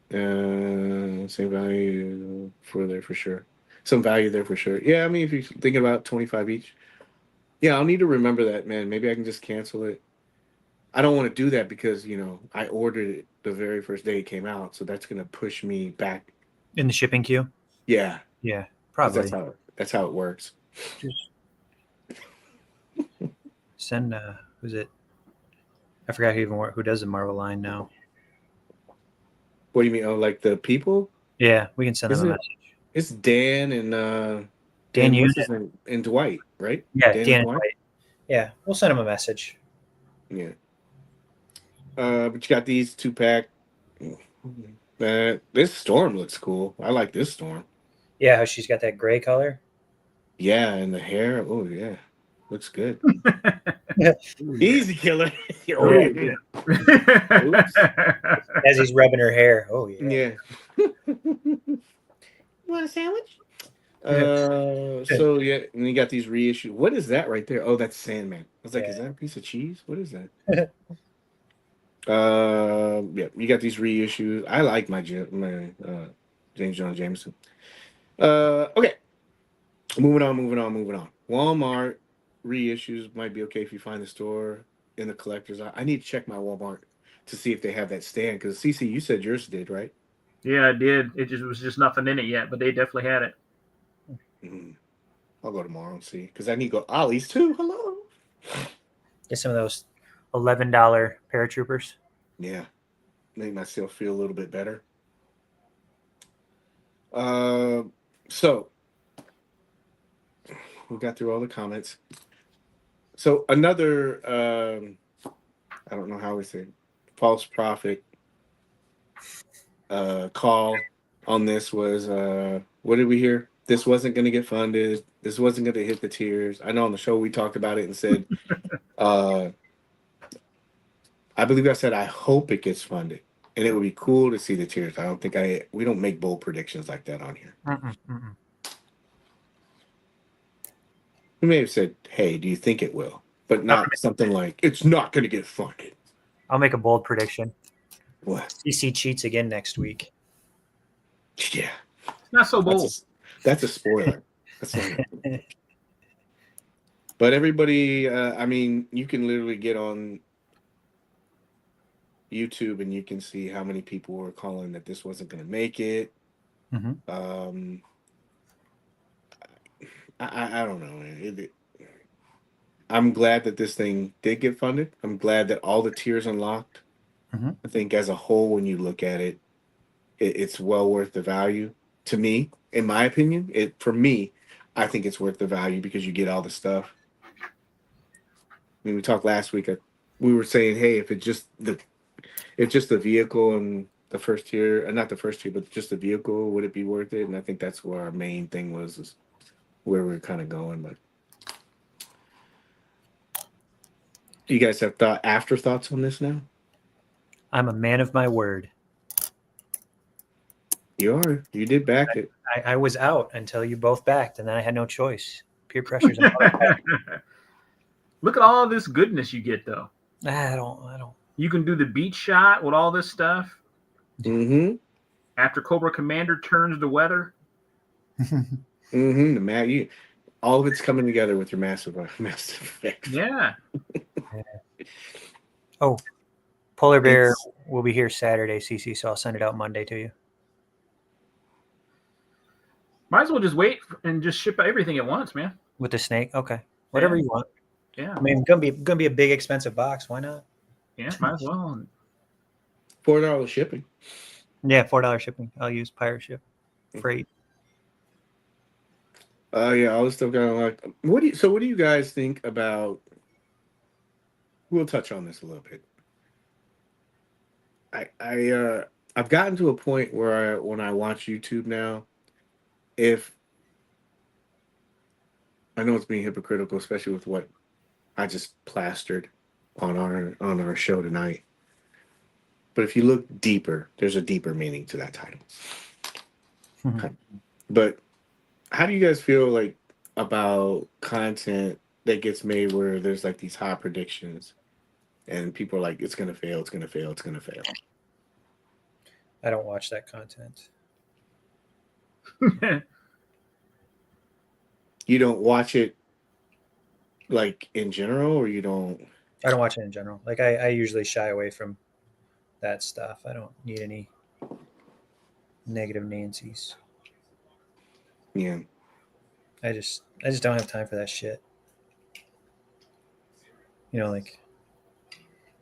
Same value for sure. Some value there for sure. Yeah, I mean, if you're thinking about 25 each. Yeah, I'll need to remember that, man. Maybe I can just cancel it. I don't want to do that because, I ordered it the very first day it came out. So that's going to push me back.
In the shipping queue?
Yeah.
Yeah, probably.
That's how it works.
Just send, who's it? I forgot who does the Marvel line now.
What do you mean? Oh, like the people?
Yeah, we can send them a message.
It's Dan and
Dan
and Dwight, right?
Yeah, Dan and Dwight. Yeah, we'll send him a message.
Yeah. But you got these 2-pack. This Storm looks cool. I like this Storm.
Yeah, how she's got that gray color.
Yeah, and the hair. Oh yeah, looks good. Easy killer.
Yeah.
As he's rubbing her hair. Oh yeah.
Yeah. You want a sandwich? So yeah, and you got these reissues. What is that right there? Oh, that's Sandman. I was like, is that a piece of cheese? What is that? Yeah, you got these reissues. I like my James Jonah Jameson. Okay. Moving on. Walmart reissues might be okay if you find the store in the collector's. I need to check my Walmart to see if they have that stand because CC, you said yours did, right?
Yeah, I did. It was just nothing in it yet, but they definitely had it.
I'll go tomorrow and see because I need to go Ollie's too. Hello.
Get some of those $11 paratroopers.
Yeah, make myself feel a little bit better. So we got through all the comments. So another, I don't know how we say it, false prophet call on this was, what did we hear? This wasn't going to get funded. This wasn't going to hit the tiers. I know on the show we talked about it and said, I believe I said, I hope it gets funded. And it would be cool to see the tiers. We don't make bold predictions like that on here. We may have said, hey, do you think it will? But not something like, it's not going to get funded.
I'll make a bold prediction.
What?
CC cheats again next week.
Yeah.
Not so bold.
That's a spoiler. That's not But everybody, I mean, you can literally get on YouTube and you can see how many people were calling that this wasn't going to make it. I don't know. I'm glad that this thing did get funded. I'm glad that all the tiers unlocked. I think as a whole, when you look at it, it's well worth the value. To me, in my opinion, for me, I think it's worth the value because you get all the stuff. I mean, we talked last week. We were saying, hey, if it's just the vehicle and the first tier, not the first tier, but just the vehicle, would it be worth it? And I think that's where our main thing was, is where we're kind of going. But you guys have afterthoughts on this now?
I'm a man of my word.
You are. You did back it.
I was out until you both backed, and then I had no choice. Peer pressure's
Look at all this goodness you get, though.
I don't.
You can do the beach shot with all this stuff. After Cobra Commander turns the weather.
All of it's coming together with your massive effect.
Yeah.
Oh, Polar Bear will be here Saturday, CC, so I'll send it out Monday to you.
Might as well just wait and just ship everything at once, man.
With the snake? Okay. Whatever you want.
Yeah.
I mean, it's gonna be a big expensive box. Why not?
Yeah, might as well.
$4 shipping.
Yeah, $4 shipping. I'll use pirate ship freight.
Yeah, I was still kind of like, what do you guys think about we'll touch on this a little bit. I've gotten to a point where when I watch YouTube now, if I know it's being hypocritical, especially with what I just plastered on our show tonight. But if you look deeper, there's a deeper meaning to that title. Okay. But how do you guys feel like about content that gets made where there's like these high predictions and people are like, it's gonna fail, it's gonna fail, it's gonna fail?
I don't watch that content.
You don't watch it like in general, or you don't?
I don't watch it in general. Like I usually shy away from that stuff. I don't need any negative Nancy's.
Yeah.
I just don't have time for that shit. You know, like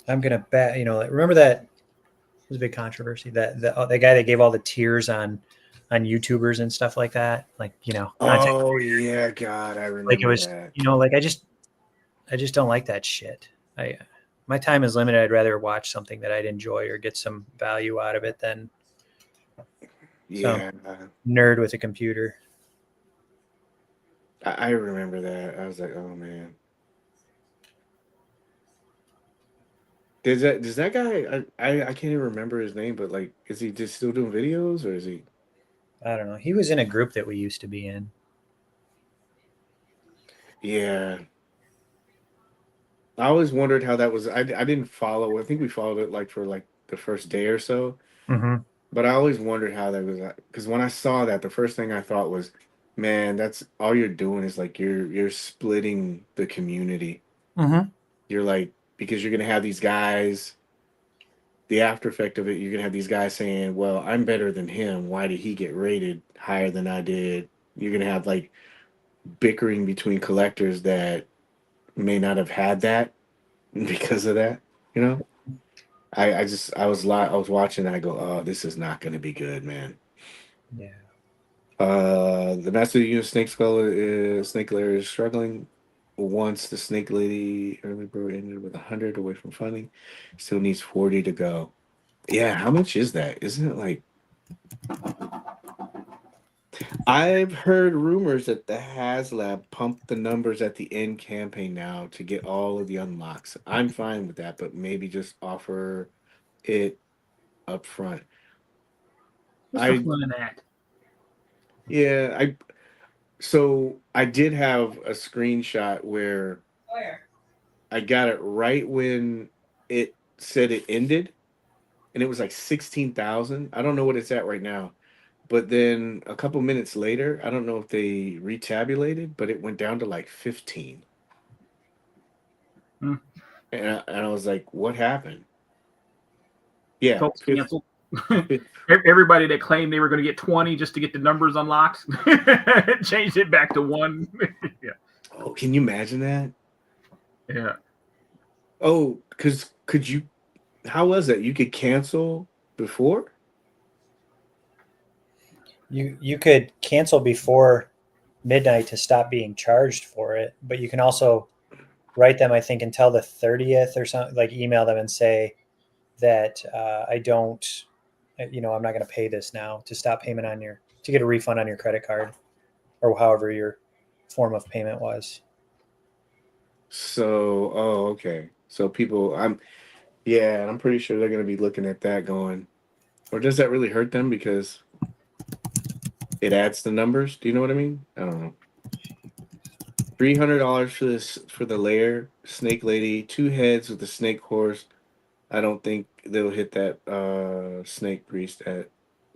I'm gonna bet. You know, like, remember that it was a big controversy that the guy that gave all the tiers on YouTubers and stuff like that. Like, you know,
oh yeah, God, I remember
like it was.
that.
You know, like I just don't like that shit. My time is limited. I'd rather watch something that I'd enjoy or get some value out of it than some nerd with a computer.
I remember that. I was like, oh man. Does that guy? I can't even remember his name, but like, is he just still doing videos, or is he?
I don't know. He was in a group that we used to be in.
Yeah. I always wondered how that was. I didn't follow. I think we followed it like for like the first day or so.
Mm-hmm.
But I always wondered how that was, because when I saw that, the first thing I thought was, man, that's all you're doing is like you're splitting the community.
Mm-hmm.
You're like, because you're gonna have these guys. The after effect of it, you're gonna have these guys saying, well, I'm better than him. Why did he get rated higher than I did? You're gonna have like bickering between collectors that may not have had that because of that, you know. I was watching and I go, oh, this is not going to be good, man.
Yeah.
The Master of the Universe Snake Lair is struggling. Once the Snake Lady early bird ended with 100 away from funding, still needs 40 to go. Yeah, how much is that? Isn't it like? I've heard rumors that the Haslab pumped the numbers at the end campaign now to get all of the unlocks. I'm fine with that, but maybe just offer it up front.
What's the fun in that?
Yeah, so I did have a screenshot where I got it right when it said it ended, and it was like 16,000. I don't know what it's at right now. But then a couple minutes later, I don't know if they retabulated, but it went down to like 15.
Hmm.
And I was like, what happened? Yeah.
Canceled. Everybody that claimed they were going to get 20 just to get the numbers unlocked changed it back to 1. Yeah.
Oh, can you imagine that?
Yeah.
Oh, because how was that? You could cancel before?
You could cancel before midnight to stop being charged for it, but you can also write them, I think, until the 30th or something, like email them and say that I don't, I'm not going to pay this now, to stop payment to get a refund on your credit card or however your form of payment was.
So, okay. So people, I'm pretty sure they're going to be looking at that going, or does that really hurt them because it adds the numbers? Do you know what I mean? I don't know. $300 for the lair, Snake Lady, 2 heads with the snake horse. I don't think they'll hit that snake priest at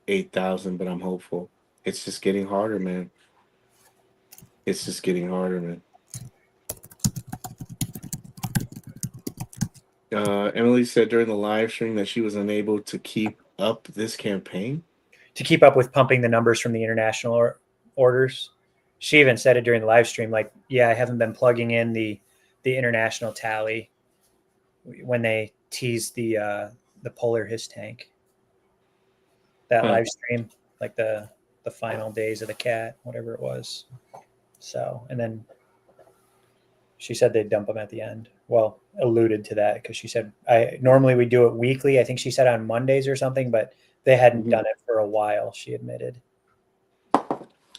8,000, but I'm hopeful. It's just getting harder, man. It's just getting harder, man. Emily said during the live stream that she was unable to keep up this campaign.
To keep up with pumping the numbers from the international orders. She even said it during the live stream, like, yeah, I haven't been plugging in the international tally when they teased the Polar His tank. That live stream, like the final days of the cat, whatever it was. So, and then She said they'd dump them at the end. Well, alluded to that because she said normally we do it weekly. I think she said on Mondays or something, but they hadn't done it for a while. She admitted.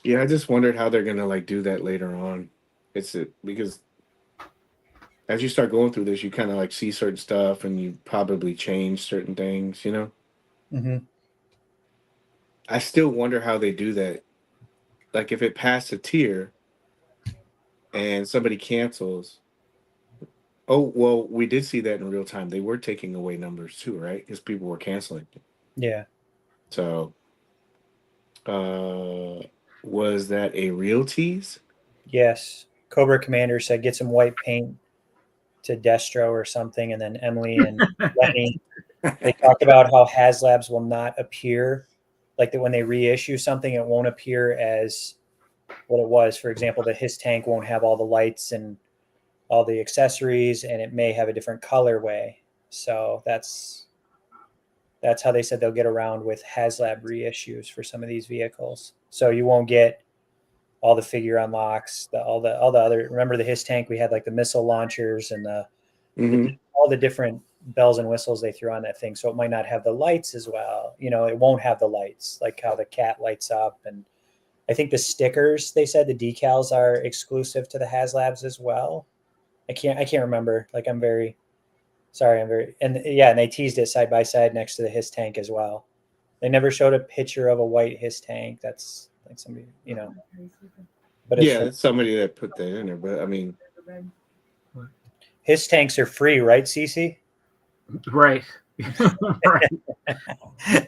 Yeah, I just wondered how they're gonna like do that later on. Because as you start going through this, you kind of like see certain stuff, and you probably change certain things. You know.
Mm-hmm.
I still wonder how they do that. Like if it passed a tier and somebody cancels. Oh, well, we did see that in real time. They were taking away numbers too, right? Because people were canceling.
Yeah.
So, was that a real tease?
Yes. Cobra Commander said get some white paint to Destro or something. And then Emily and Lenny, they talked about how Haslabs will not appear. Like that when they reissue something, it won't appear as what it was. For example, the His tank won't have all the lights and all the accessories, and it may have a different colorway. So that's how they said they'll get around with Haslab reissues for some of these vehicles. So you won't get all the figure unlocks, all the other. Remember the His tank? We had like the missile launchers and all the different bells and whistles they threw on that thing. So it might not have the lights as well. You know, it won't have the lights like how the cat lights up. And I think the stickers, they said the decals are exclusive to the Haslabs as well. I can't remember. Like I'm very sorry. And they teased it side by side next to the His tank as well. They never showed a picture of a white His tank. That's like somebody, you know.
But it's somebody that put that in there. But I mean,
His tanks are free, right, Cece?
Right. Right.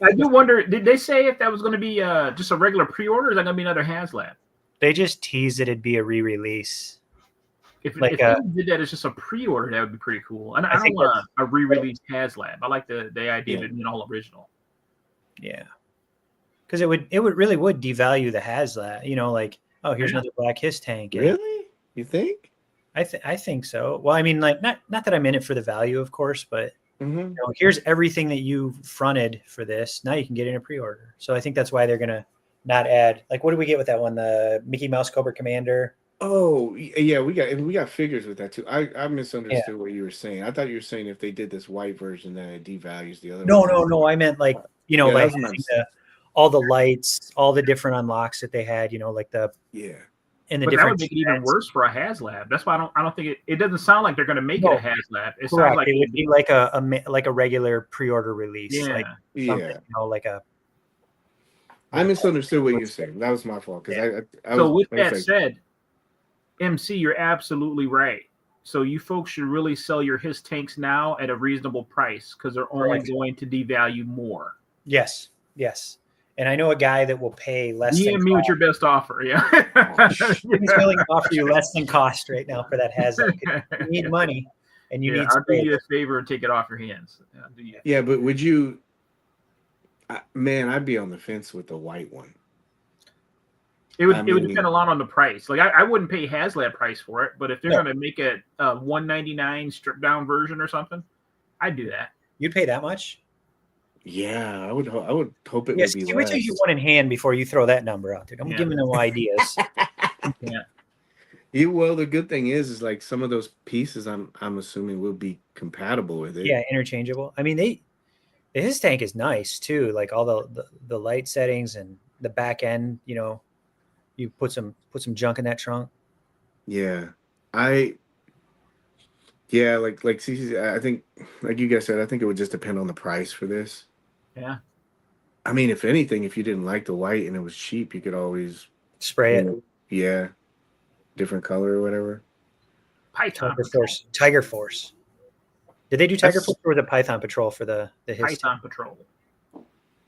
I do wonder, did they say if that was going to be just a regular pre-order, or is that going to be another Haslab?
They just teased it'd be a re-release.
If they did that as just a pre-order, that would be pretty cool. And I don't want a re-release Haslab. I like the idea of it being all original.
Yeah, because it really would devalue the Haslab. You know, like here's another black His tank.
Really? You think?
I think so. Well, I mean, like not that I'm in it for the value, of course, but you know, here's everything that you fronted for this. Now you can get in a pre-order. So I think that's why they're gonna not add. Like, what do we get with that one? The Mickey Mouse Cobra Commander.
Oh yeah, we got figures with that too. I misunderstood what you were saying. I thought you were saying if they did this white version that it devalues the other.
No. I meant like like all the lights, all the different unlocks that they had. You know, like the and the
but
different.
That would make it even worse for a Haslab. That's why I don't think it doesn't sound like they're going to make it a Haslab. It sounds like
it would be like a regular pre-order release.
Yeah.
Like you know, like a.
I misunderstood what you were saying. That was my fault because I
So with that said, MC, you're absolutely right. So you folks should really sell your His tanks now at a reasonable price because they're only going to devalue more.
Yes. And I know a guy that will pay less.
DM me with your best offer. Yeah.
He's willing to offer you less than cost right now for that Haslab. You need money and you need
I'll do you a favor and take it off your hands.
Yeah, but would you man, I'd be on the fence with the white one.
It would depend a lot on the price. Like I wouldn't pay Haslab price for it, but if they're going to make it a $199 stripped down version or something, I'd do that.
You'd pay that much?
Yeah, I would hope it would be less.
Wait till you get one in hand before you throw that number out there. Don't give me no ideas.
Well, the good thing is like some of those pieces I'm assuming will be compatible with it.
Yeah, interchangeable. I mean, His tank is nice too. Like all the light settings and the back end, you know. You put some junk in that trunk. Yeah,
like CC, I think, like you guys said, I think it would just depend on the price for this.
Yeah.
I mean, if anything, if you didn't like the white and it was cheap, you could always
spray it.
Yeah, different color or whatever.
Tiger Force. Did they do Tiger Force or the Python Patrol for the His
Python Patrol?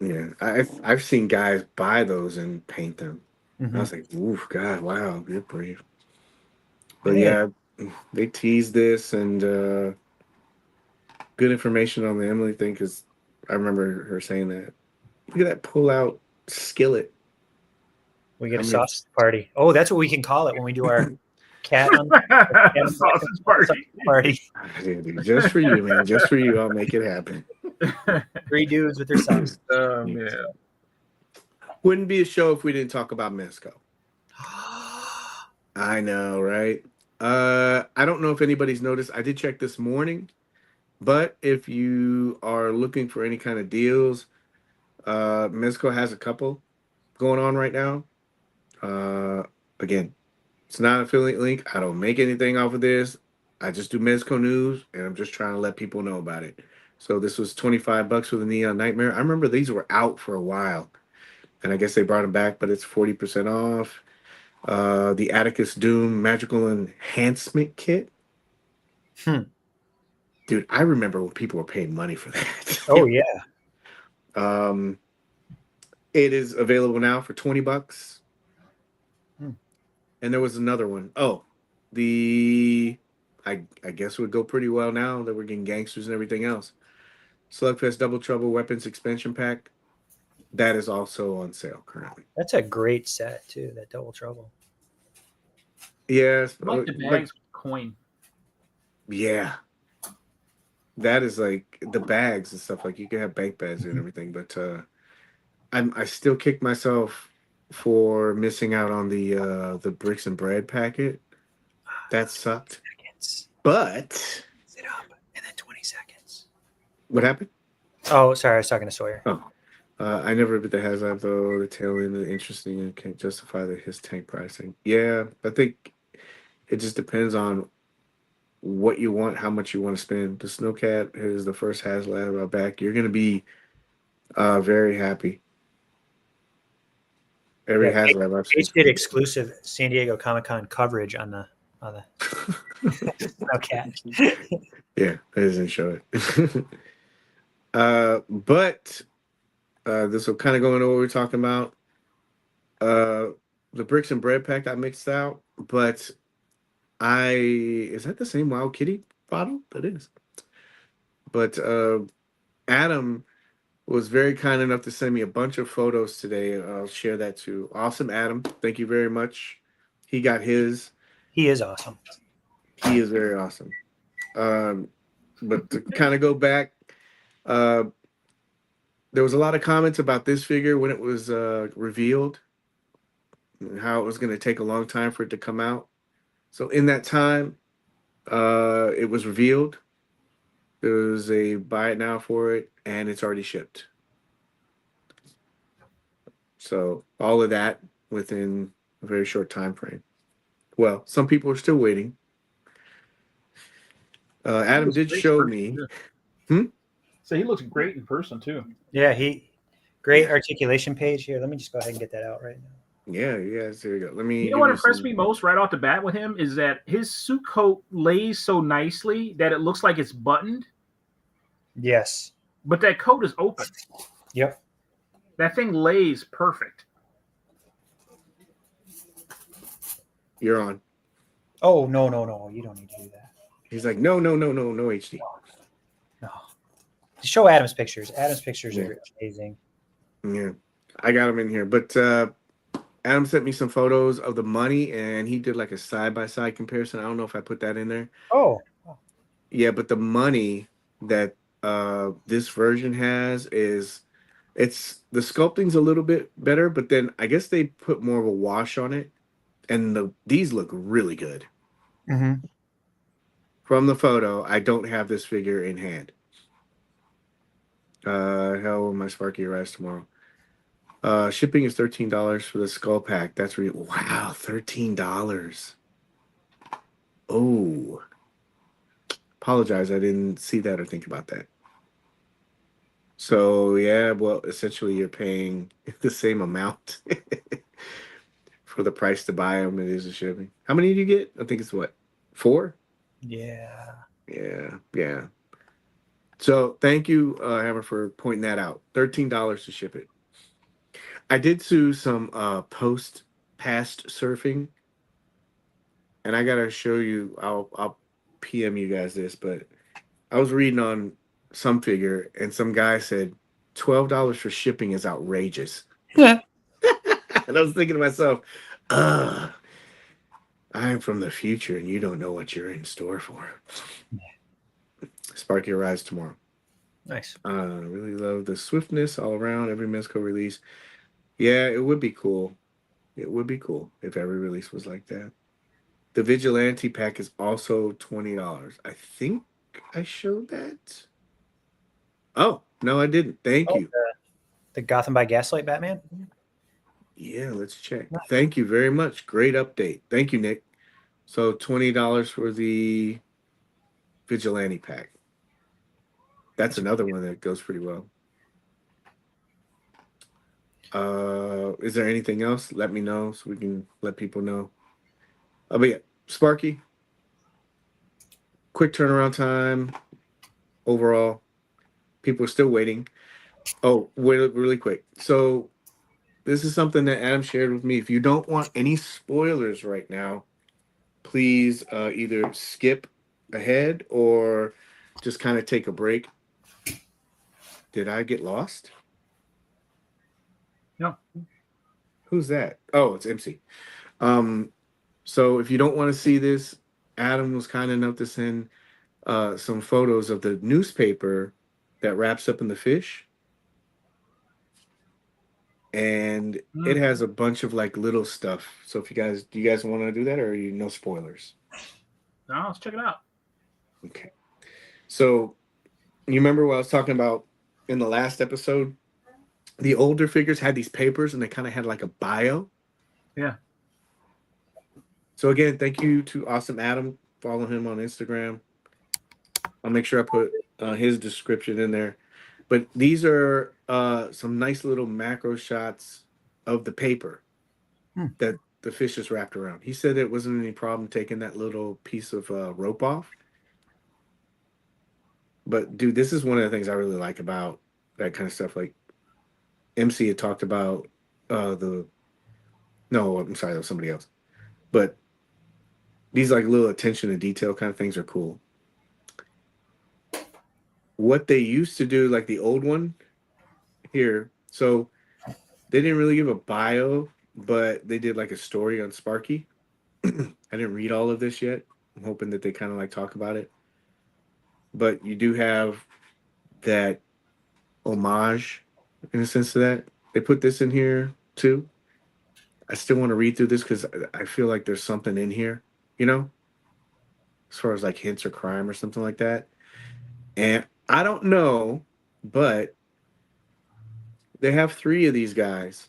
Yeah, I've seen guys buy those and paint them. I was like, oof, God, wow, good brief. But they teased this and good information on the Emily thing because I remember her saying that. Look at that pull-out skillet.
We get a sausage party. Oh, that's what we can call it when we do our cat on the
sausage party.
Dude, just for you, man. Just for you, I'll make it happen.
3 dudes with their sausage.
Oh, man.
Wouldn't be a show if we didn't talk about Mezco. I know, right? I don't know if anybody's noticed. I did check this morning, but if you are looking for any kind of deals, Mezco has a couple going on right now. Again, it's not an affiliate link. I don't make anything off of this. I just do Mezco news, and I'm just trying to let people know about it. So this was $25 for the Neon Nightmare. I remember these were out for a while, and I guess they brought them back, but it's 40% off. The Atticus Doom Magical Enhancement Kit. Dude, I remember when people were paying money for that.
Oh yeah.
It is available now for $20. And there was another one. Oh, I guess would go pretty well now that we're getting gangsters and everything else. Slugfest Double Trouble Weapons Expansion Pack. That is also on sale currently.
That's a great set too. That Double Trouble.
Yes,
I like the bags with coin.
Yeah, that is like the bags and stuff. Like you can have bank bags and everything, but I still kick myself for missing out on the bricks and bread packet. That sucked. But
sit up and then 20 seconds.
What happened?
Oh, sorry, I was talking to Sawyer.
Oh, I never bit the Haslab though. The tail end is interesting and can't justify his tank pricing. Yeah, I think it just depends on what you want, how much you want to spend. The SnowCat is the first Haslab back. You're gonna be very happy. Every Haslab I've seen.
Paige did exclusive San Diego Comic-Con coverage on the SnowCat.
Yeah, I didn't show it. But this will kind of go into what we're talking about. The bricks and bread pack I mixed out, but is that the same Wild Kitty bottle? That is. But Adam was very kind enough to send me a bunch of photos today. I'll share that too. Awesome, Adam. Thank you very much. He got his.
He is awesome.
He is very awesome. But to kind of go back, there was a lot of comments about this figure when it was revealed, and how it was going to take a long time for it to come out. So in that time, it was revealed. There was a buy it now for it, and it's already shipped. So all of that within a very short time frame. Well, some people are still waiting. Adam did show me.
So he looks great in person too.
Yeah, great articulation page here. Let me just go ahead and get that out right now.
Yeah, there you go. Let me.
You know what impressed me most right off the bat with him is that his suit coat lays so nicely that it looks like it's buttoned.
Yes.
But that coat is open.
Yep.
That thing lays perfect.
You're on.
Oh, no. You don't need to do that.
He's like, no, HD.
No. Show Adam's pictures. Adam's pictures are amazing.
Yeah. I got him in here. But Adam sent me some photos of the money, and he did like a side-by-side comparison. I don't know if I put that in there.
Oh.
Yeah, but the money that this version has the sculpting's a little bit better, but then I guess they put more of a wash on it, and these look really good.
Mm-hmm.
From the photo, I don't have this figure in hand. How will my Sparky arrives tomorrow? Shipping is $13 for the skull pack. That's wow, $13. Oh, apologize, I didn't see that or think about that. So yeah, well, essentially you're paying the same amount for the price to buy them. It is the shipping. How many do you get? I think it's what, 4?
Yeah.
So thank you, Hammer, for pointing that out. $13 to ship it. I did do some past surfing, and I gotta show you. I'll PM you guys this, but I was reading on some figure, and some guy said $12 for shipping is outrageous. And I was thinking to myself, I'm from the future, and you don't know what you're in store for. Sparky arrives tomorrow.
Nice.
Really love the swiftness all around every Mezco release. Yeah, it would be cool. It would be cool if every release was like that. The Vigilante pack is also $20. I think I showed that. Oh, no, I didn't. Thank you.
The Gotham by Gaslight Batman?
Yeah, let's check. Thank you very much. Great update. Thank you, Nick. So $20 for the Vigilante pack. That's another one that goes pretty well. Is there anything else? Let me know so we can let people know. But yeah, Sparky. Quick turnaround time. Overall, people are still waiting. Oh, wait, really quick. So this is something that Adam shared with me. If you don't want any spoilers right now, please either skip ahead or just kind of take a break. Did I get lost?
No.
Who's that? Oh, it's MC. So if you don't want to see this, Adam was kind enough to send some photos of the newspaper that wraps up in the fish. And it has a bunch of like little stuff. So if do you guys want to do that, or are you no spoilers?
No, let's check it out.
Okay. So you remember what I was talking about in the last episode? The older figures had these papers and they kind of had like a bio.
Yeah.
So again, thank you to Awesome Adam. Follow him on Instagram. I'll make sure I put his description in there. But these are some nice little macro shots of the paper that the fish is wrapped around. He said it wasn't any problem taking that little piece of rope off. But dude, this is one of the things I really like about that kind of stuff. Like MC had talked about no, I'm sorry, that was somebody else. But these like little attention to detail kind of things are cool. What they used to do, like the old one here, so they didn't really give a bio, but they did like a story on Sparky. I didn't read all of this yet. I'm hoping that they kind of like talk about it. But you do have that homage in a sense to that. They put this in here too. I still want to read through this because I feel like there's something in here, you know, as far as like hints or crime or something like that. And I don't know, but they have 3 of these guys.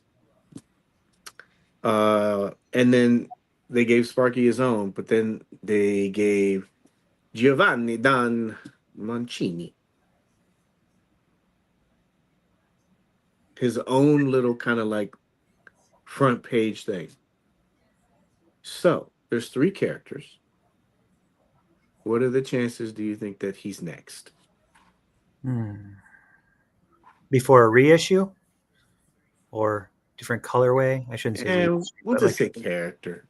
And then they gave Sparky his own, but then they gave Giovanni Dan Mancini his own little kind of like front page thing. So there's 3 characters. What are the chances do you think that he's next?
Before a reissue or different colorway? I shouldn't say reissue,
we'll just say character.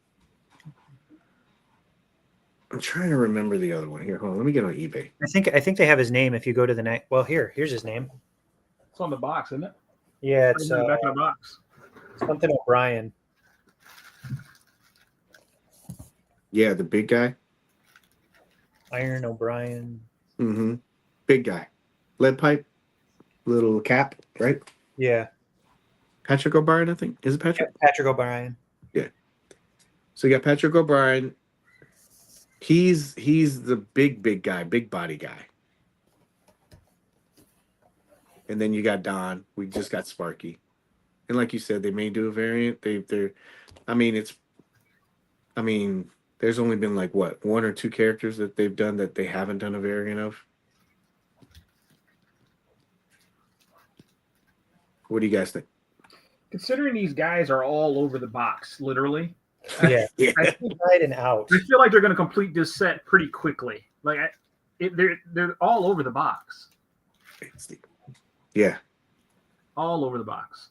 I'm trying to remember the other one. Here, hold on. Let me get on eBay.
I think they have his name if you go to the next. Well, here's his name.
It's on the box, isn't it?
Yeah, it's
in the back of the box.
Something O'Brien.
Yeah, the big guy.
Iron O'Brien.
Mm-hmm. Big guy. Lead pipe. Little cap, right?
Yeah.
Patrick O'Brien, I think. Is it Patrick?
Yeah, Patrick O'Brien.
Yeah. So you got Patrick O'Brien. He's the big guy, big body guy. And then you got Don. We just got Sparky. And like you said, they may do a variant. There's only been like what, 1 or 2 characters that they've done that they haven't done a variant of. What do you guys think?
Considering these guys are all over the box, literally.
Yeah.
I
Inside and out.
feel like they're going to complete this set pretty quickly. Like they're all over the box.
Yeah.
All over the box.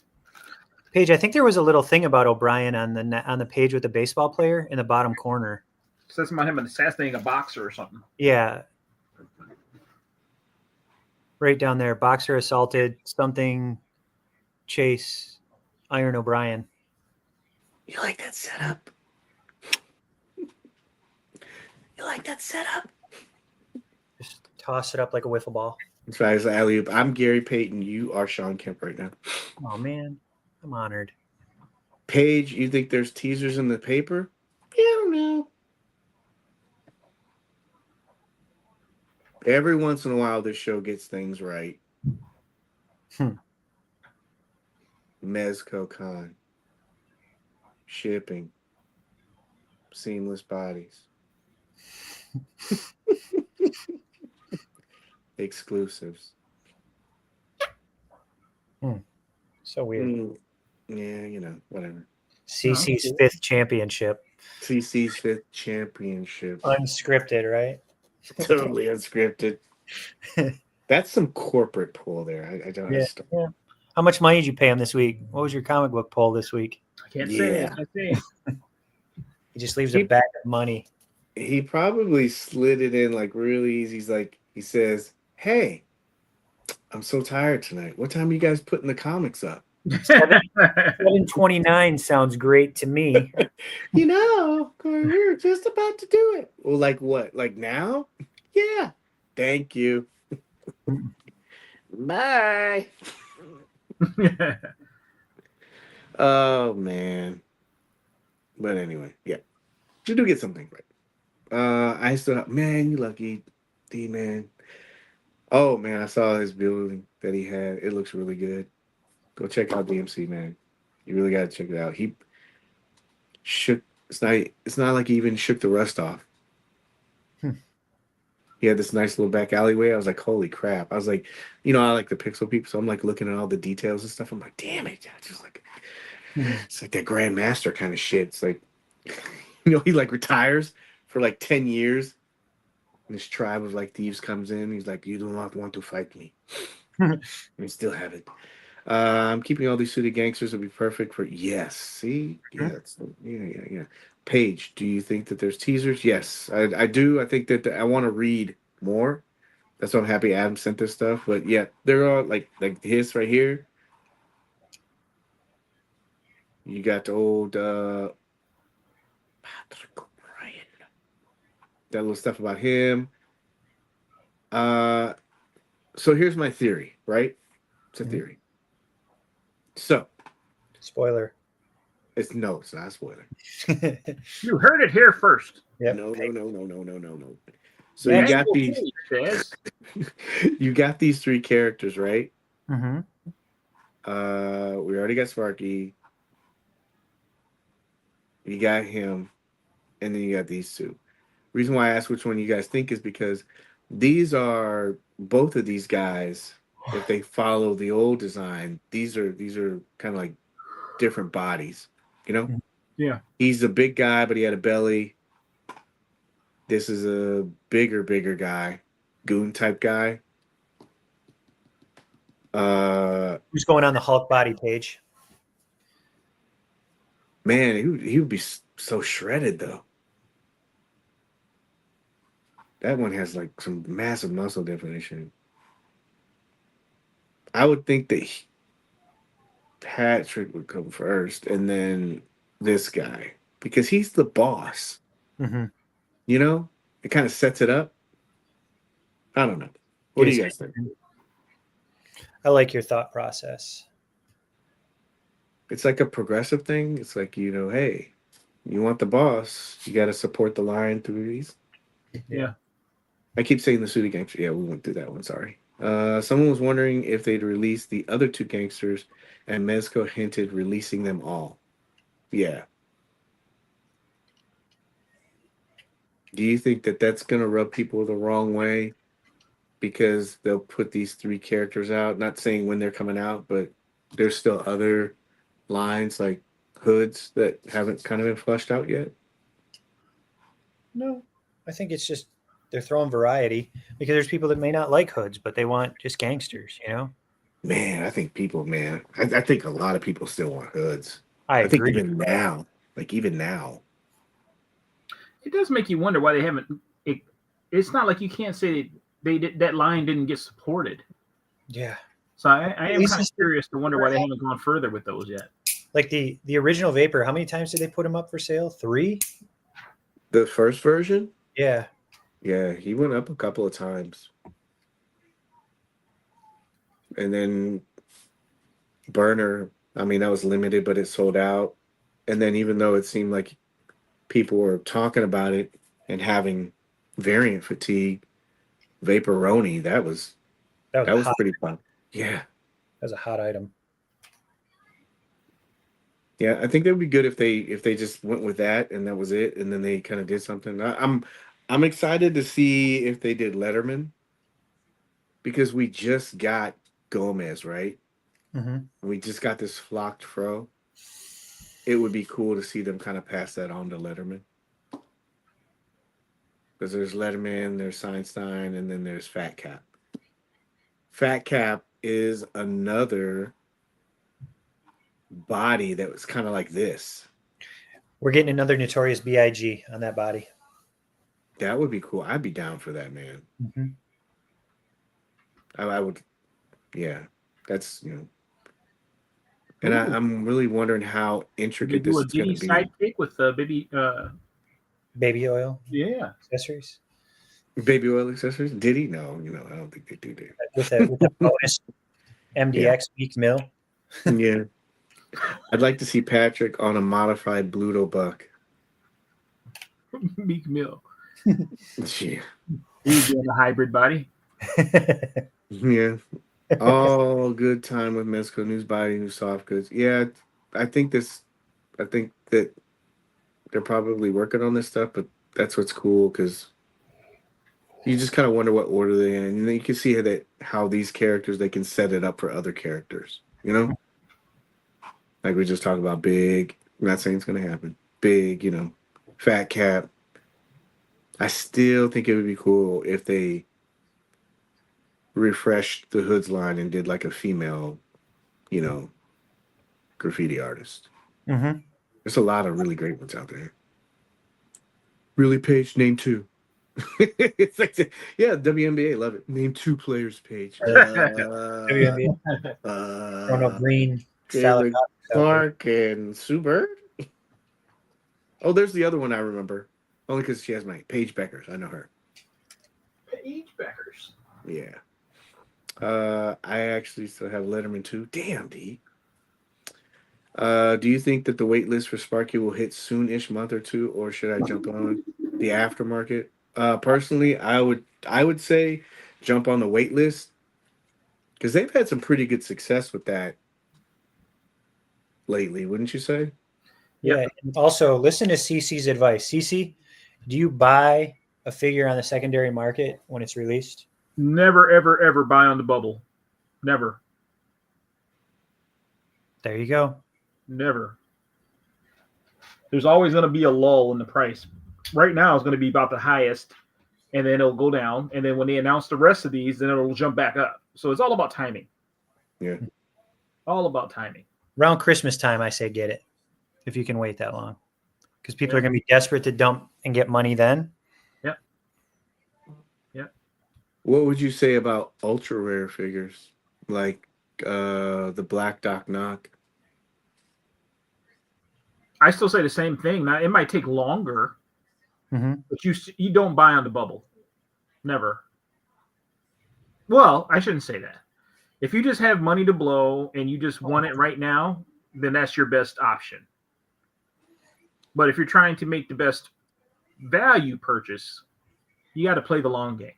Paige, I think there was a little thing about O'Brien on the page with the baseball player in the bottom corner.
Says about him assassinating a boxer or something.
Yeah. Right down there. Boxer assaulted something. Chase Iron O'Brien.
You like that setup? You like that setup?
Just toss it up like a wiffle ball.
That's right. It's alley-oop. I'm Gary Payton. You are Sean Kemp right now.
Oh, man. I'm honored.
Paige, you think there's teasers in the paper? Yeah, I don't know. Every once in a while, this show gets things right. Mezco Con. Shipping. Seamless bodies. Exclusives.
So weird.
Yeah, whatever.
CC's 5th championship.
CC's 5th championship.
Unscripted, right?
Totally unscripted. That's some corporate pull there. I don't understand.
Yeah. How much money did you pay him this week? What was your comic book pull this week?
I can't say.
He just leaves a bag of money.
He probably slid it in like really easy. He's like, he says, "Hey, I'm so tired tonight. What time are you guys putting the comics up?"
7:29 sounds great to me.
Cory, we were just about to do it. Well, like what? Like now? Yeah. Thank you. Bye. Oh man. But anyway, yeah. You do get something right. I still man, you lucky D man. Oh man, I saw his building that he had. It looks really good. Go check out DMC, man. You really gotta check it out. He shook it's not like he even shook the rust off. He had this nice little back alleyway. I was like, holy crap. I was like, I like the pixel people, so I'm like looking at all the details and stuff. I'm like, damn it. I just like it's like that Grandmaster kind of shit. It's like he like retires for like 10 years. And this tribe of like thieves comes in. He's like, you do not want to fight me. And we still have it. I'm keeping all these suited gangsters will be perfect for yes. See? Yeah. Paige, do you think that there's teasers? Yes, I do. I think that I want to read more. That's why I'm happy Adam sent this stuff. But yeah, there are like his right here. You got the old Patrick O'Brien. That little stuff about him. So here's my theory, right? It's a theory. So,
spoiler.
It's not a spoiler.
You heard it here first.
Yep. No. So you got these. You got these 3 characters, right?
Mm-hmm.
We already got Sparky. You got him, and then you got these 2. Reason why I asked which one you guys think is because these are both of these guys. If they follow the old design, these are kind of like different bodies.
Yeah.
He's a big guy, but he had a belly. This is a bigger guy, goon type guy.
Who's going on the Hulk body page?
Man, he would be so shredded though. That one has like some massive muscle definition. I would think that Patrick would come first, and then this guy, because he's the boss.
Mm-hmm.
It kind of sets it up. I don't know. What do you guys think?
I like your thought process.
It's like a progressive thing. It's like, hey, you want the boss, you got to support the line through these.
Yeah.
I keep saying the suited gangster. Yeah, we went through that one. Sorry. Someone was wondering if they'd release the other 2 gangsters, and Mezco hinted releasing them all. Yeah. Do you think that that's going to rub people the wrong way because they'll put these 3 characters out? Not saying when they're coming out, but there's still other lines like hoods that haven't kind of been fleshed out yet?
No, I think it's just they're throwing variety because there's people that may not like hoods, but they want just gangsters,
Man, I think people, I think a lot of people still want hoods.
I agree.
think even now.
It does make you wonder why they haven't. It's not like you can't say that line didn't get supported.
Yeah.
So I am kind of curious to wonder why they haven't gone further with those yet.
Like the original Vapor, how many times did they put him up for sale? 3?
The first version?
Yeah.
Yeah, he went up a couple of times. And then Burner, that was limited, but it sold out. And then even though it seemed like people were talking about it and having variant fatigue, Vaporoni. That was
hot.
pretty fun. Yeah.
That was a hot item.
Yeah, I think that would be good if they just went with that and that was it, and then they kind of did something. I'm excited to see if they did Letterman because we just got Gomez, right?
Mm-hmm.
We just got this flocked fro. It would be cool to see them kind of pass that on to Letterman. Because there's Letterman, there's Seinstein, and then there's Fat Cap. Fat Cap is another body that was kind of like this.
We're getting another Notorious B.I.G. on that body.
That would be cool. I'd be down for that, man.
Mm-hmm.
I would, yeah. That's, and I'm really wondering how intricate this is going to be.
Sidekick with the
baby oil.
Yeah.
Accessories.
Baby oil accessories? Did he? No, I don't think they do that.
With a bonus MDX Meek Mill.
Yeah. I'd like to see Patrick on a modified Bluto buck.
Meek Mill.
Yeah.
He's doing a hybrid body.
Yeah. All good time with Mezco, new body, new soft goods. Yeah, I think that they're probably working on this stuff, but that's what's cool because you just kind of wonder what order they're in. And then you can see how these characters, they can set it up for other characters, Like we just talked about Big. I'm not saying it's going to happen. Big, Fat Cap. I still think it would be cool if they refreshed the Hoods line and did like a female, graffiti artist.
Mm-hmm.
There's a lot of really great ones out there. Really, Paige, name 2. It's like, yeah, WNBA, love it. Name 2 players, Paige.
WNBA. Green,
David Clark, and Sue Bird. Oh, there's the other one I remember. Only because she has my Paige Beckers. I know her.
Paige Beckers.
Yeah. I actually still have Letterman too. Damn, D. Do you think that the wait list for Sparky will hit soon-ish month or two, or should I jump on the aftermarket? Personally, I would say jump on the wait list because they've had some pretty good success with that lately, wouldn't you say?
Yeah. And also, listen to CC's advice. CC, do you buy a figure on the secondary market when it's released?
Never, ever, ever buy on the bubble. Never.
There you go.
Never. There's always going to be a lull in the price. Right now it's going to be about the highest, and then it'll go down. And then when they announce the rest of these, then it'll jump back up. So it's all about timing.
Yeah.
All about timing.
Around Christmas time, I say get it if you can wait that long. Because people are going to be desperate to dump and get money then.
Yep. Yep.
What would you say about ultra rare figures like the Black Doc Knock?
I still say the same thing. Now it might take longer, but you don't buy on the bubble. Never. Well, I shouldn't say that. If you just have money to blow and you just want it right now, then that's your best option. But if you're trying to make the best value purchase, you got to play the long game.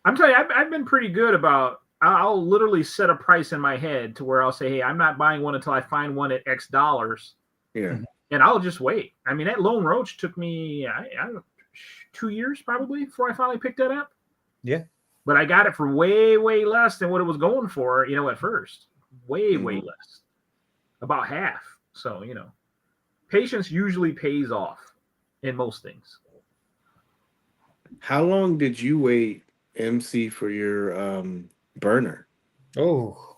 I'm telling you, I've been pretty good about, I'll literally set a price in my head to where I'll say, hey, I'm not buying one until I find one at X dollars.
Yeah.
And I'll just wait. I mean, that Lone Roach took me, I don't know, 2 years probably before I finally picked that up.
Yeah.
But I got it for way, way less than what it was going for, at first. Way, way less. About half. So, patience usually pays off in most things.
How long did you wait, MC, for your burner?
Oh.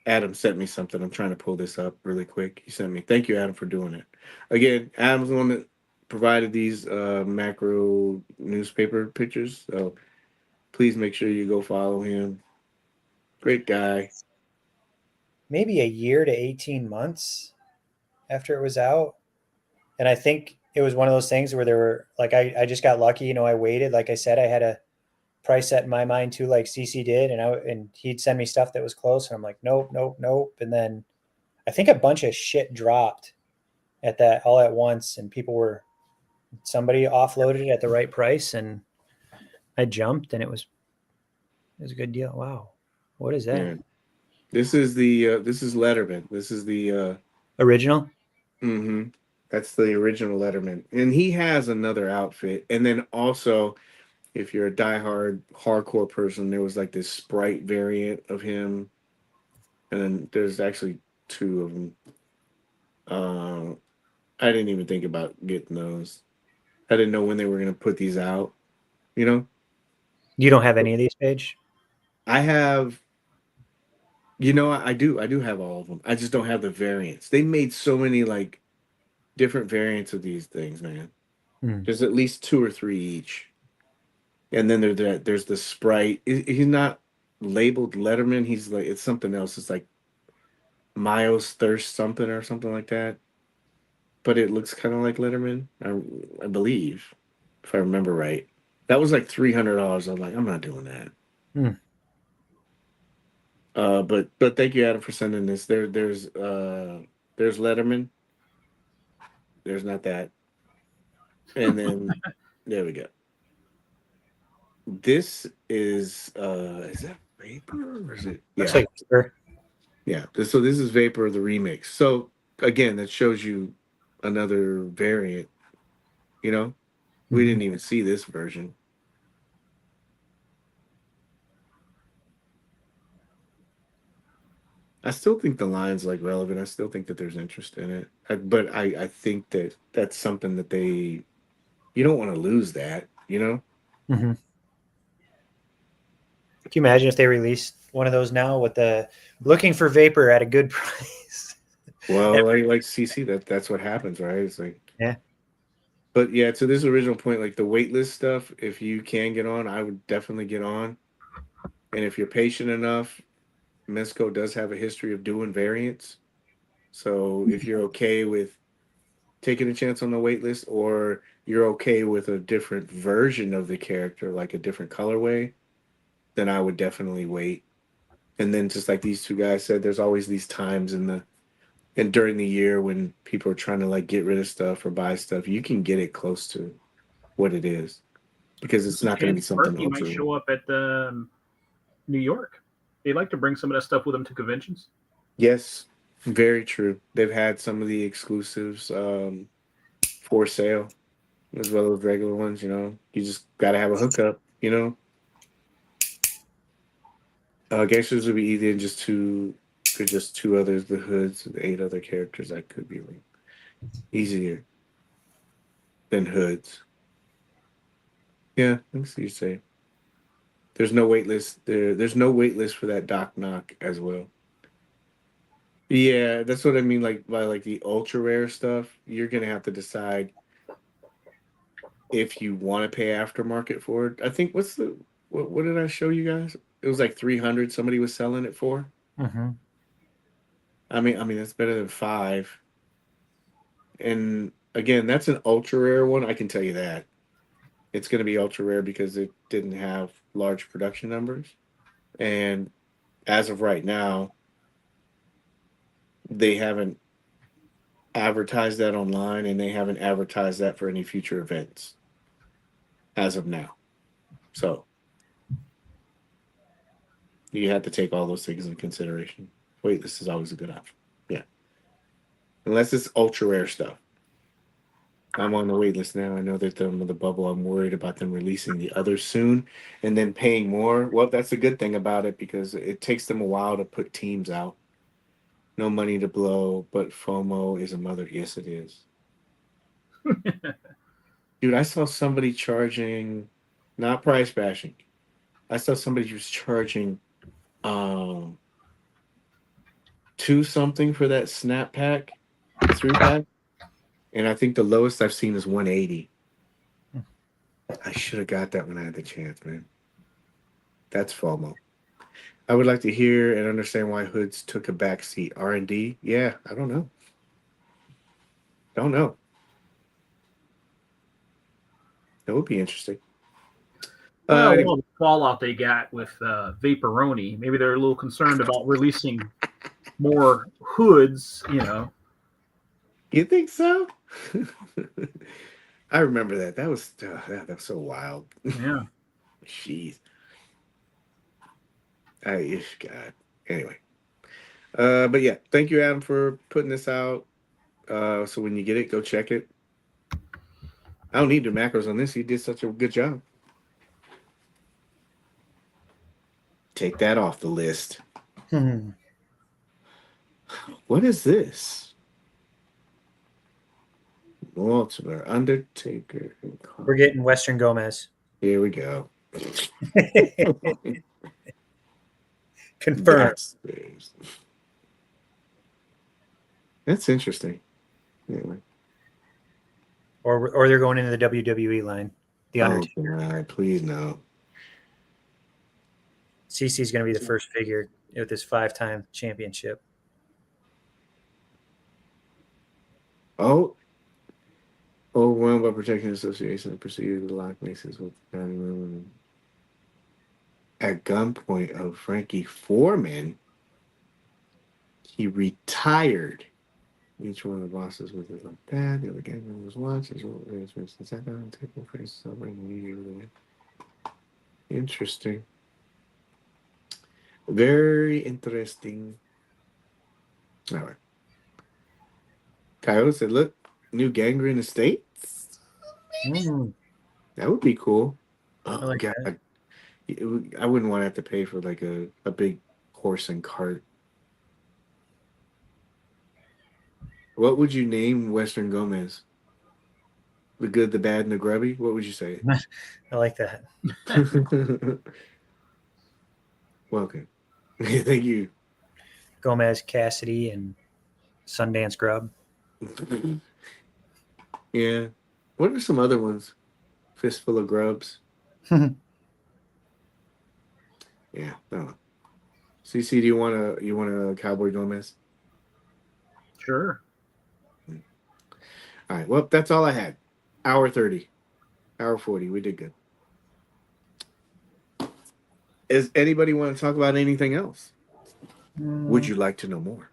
Adam sent me something. I'm trying to pull this up really quick. He sent me. Thank you, Adam, for doing it. Again, Adam's the one that provided these macro newspaper pictures. So please make sure you go follow him. Great guy.
Maybe a year to 18 months after it was out. And I think it was one of those things where there were, like, I just got lucky. I waited. Like I said, I had a price set in my mind too, like CC did. And he'd send me stuff that was close. And I'm like, nope. And then I think a bunch of shit dropped at that all at once. And people were Somebody offloaded it at the right price, and I jumped, and it was a good deal. Wow, what is that?
Yeah. This is Letterman. This is the
Original.
Mm-hmm. That's the original Letterman, and he has another outfit. And then also, if you're a diehard hardcore person, there was like this Sprite variant of him, and then there's actually two of them. I didn't even think about getting those. I didn't know when they were going to put these out. You know,
You don't have any of these, Paige?
I have. You know, I do. I do have all of them. I just don't have the variants. They made so many like different variants of these things, man. There's at least 2 or 3 each. And then there's the Sprite. He's not labeled Letterman. He's like, it's something else. It's like Miles Thirst something or something like that. But it looks kind of like Letterman, I believe, if I remember right. That was like $300. I was like, I'm not doing that. But thank you, Adam, for sending this. There's Letterman. There's not that. And then there we go. This is that Vapor or is it? Yeah.
Looks like Vapor.
Yeah. So this is Vapor, the remix. So again, that shows you another variant. You know, we didn't even see this version. I still think the line's like relevant. I still think that there's interest in it. But I think that that's something that you don't want to lose that, you know?
Can you imagine if they released one of those now with the looking for Vapor at a good price?
Well, like CC, that's what happens, right? It's like,
yeah.
But yeah, to this original point, like the waitlist stuff, if you can get on, I would definitely get on. And if you're patient enough, Mezco does have a history of doing variants. So if you're okay with taking a chance on the waitlist, or you're okay with a different version of the character, like a different colorway, then I would definitely wait. And then just like these two guys said, there's always these times during the year when people are trying to like get rid of stuff or buy stuff, you can get it close to what it is, because it's not going to be something
He might show up at New York. They like to bring some of that stuff with them to conventions.
Yes, very true. They've had some of the exclusives for sale, as well as regular ones. You know, you just got to have a hookup. You know, Gangsters would be easy than just two others. The Hoods, the 8 other characters. That could be easier than Hoods. Yeah, I can see you say. There's no wait list. There's no wait list for that Doc Knock as well. Yeah, that's what I mean. Like by like the ultra rare stuff, you're gonna have to decide if you want to pay aftermarket for it. I think what did I show you guys? It was like 300. Somebody was selling it for. I mean that's better than 5. And again, that's an ultra rare one. I can tell you that it's going to be ultra rare because it didn't have large production numbers, and as of right now, they haven't advertised that online, and they haven't advertised that for any future events as of now. So you have to take all those things into consideration. Waitlist is always a good option. Yeah. Unless it's ultra rare stuff. I'm on the wait list now. I know that the bubble, I'm worried about them releasing the others soon and then paying more. Well, that's a good thing about it, because it takes them a while to put teams out. No money to blow, but FOMO is a mother. Yes, it is. Dude, I saw somebody charging, not price bashing. I saw somebody who was charging $2 something for that snap pack, 3-pack. And I think the lowest I've seen is 180. I should have got that when I had the chance, man. That's FOMO. I would like to hear and understand why Hoods took a backseat. R&D? Yeah, I don't know. Don't know. That would be interesting.
Well, the fallout they got with Vaporoni, maybe they're a little concerned about releasing more Hoods, you know.
You think so? I remember that. That was so wild.
Yeah.
Jeez. God. Anyway. But yeah, thank you, Adam, for putting this out. So when you get it, go check it. I don't need the macros on this. He did such a good job. Take that off the list. What is this? Mortimer, Undertaker.
We're getting Western Gomez.
Here we go.
Confirmed.
That's interesting. Anyway.
Or they're going into the WWE line. The Undertaker.
Oh, God, please no.
CC is going to be the first figure with this 5-time championship.
Overwhelmed by protection association and proceeded to lock Masons with the family member at gunpoint of Frankie Foreman. He retired. Each one of the bosses was like that. The other gang members watched. Sat down and took face celebrating. Interesting. Very interesting. All right. Coyote said, look, new Ganger in the States? That would be cool. Oh,
I like
God.
that.
I wouldn't want to have to pay for like a big horse and cart. What would you name Western Gomez? The good, the bad, and the grubby? What would you say?
I like that.
Welcome. Thank you.
Gomez, Cassidy, and Sundance Grub.
Yeah. What are some other ones? Fistful of Grubs. Yeah. No. CC, do you want a Cowboy Gomez?
Sure.
All right. Well, that's all I had. Hour 30. Hour 40. We did good. Does anybody want to talk about anything else? Would you like to know more?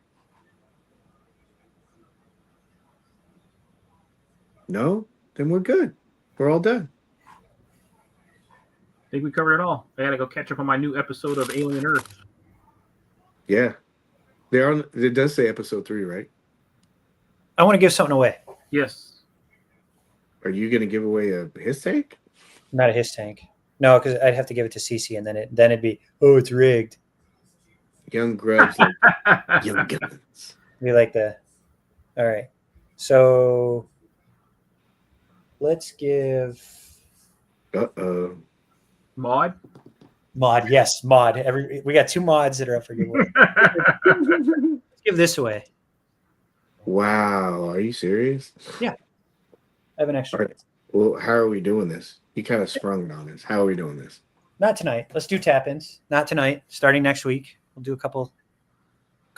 No? Then we're good. We're all done.
I think we covered it all. I got to go catch up on my new episode of Alien Earth.
Yeah. They're on. It does say episode 3, right?
I want to give something away.
Yes.
Are you going to give away his tank?
Not a his tank. No, because I'd have to give it to CC, and then it'd be, oh, it's rigged.
Young Grubs, like young guns.
Be like all right. So let's give
Mod.
Yes, mod. We got 2 mods that are up for giveaway. Let's give this away.
Wow, are you serious?
Yeah. I have an extra.
Right. Well, how are we doing this? He kind of sprung it on us. How are we doing this?
Not tonight. Let's do tap-ins. Not tonight. Starting next week, we'll do a couple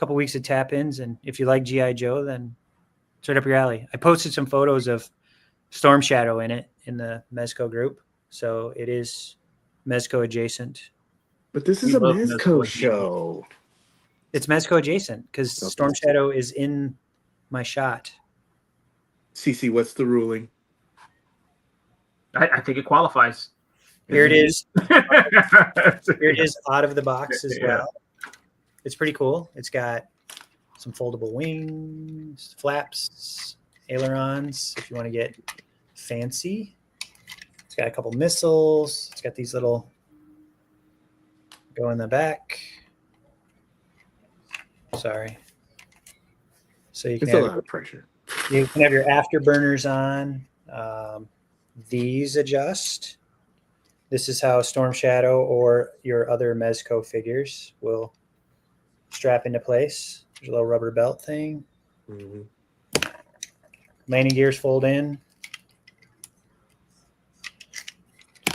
weeks of tap-ins, and if you like G.I. Joe, then it's right up your alley. I posted some photos of Storm Shadow in it in the Mezco group, so it is Mezco adjacent.
But this is a Mezco show.
It's Mezco adjacent because Storm Shadow is in my shot.
CC, what's the ruling?
I think it qualifies.
Here it is. Here it is out of the box as well. It's pretty cool. It's got some foldable wings, flaps, ailerons, if you want to get fancy. It's got a couple missiles. It's got these little go in the back. Sorry. So you can
It's a lot of pressure.
You can have your afterburners on. These adjust. This is how Storm Shadow or your other Mezco figures will strap into place. There's a little rubber belt thing.
Mm-hmm.
Landing gears fold in.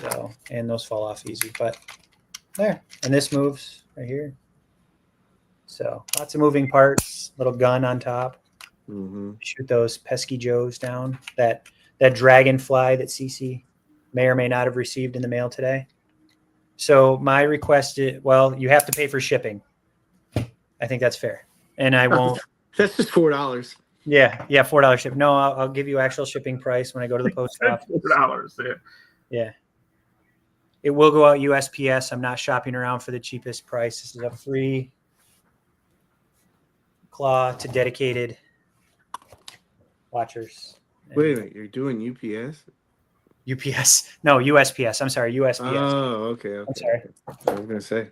So, and those fall off easy, but there. And this moves right here. So lots of moving parts, little gun on top.
Mm-hmm.
Shoot those pesky Joes down. That dragonfly that CC may or may not have received in the mail today. So my request is, well, you have to pay for shipping. I think that's fair. And I won't.
That's just $4.
Yeah, $4 ship. No, I'll give you actual shipping price when I go to the post office.
$4. Yeah.
Yeah. It will go out USPS. I'm not shopping around for the cheapest price. This is a free claw to dedicated watchers.
Wait a minute, you're doing UPS?
UPS. No, USPS. I'm sorry, USPS.
Oh, okay.
I'm sorry.
I was gonna say.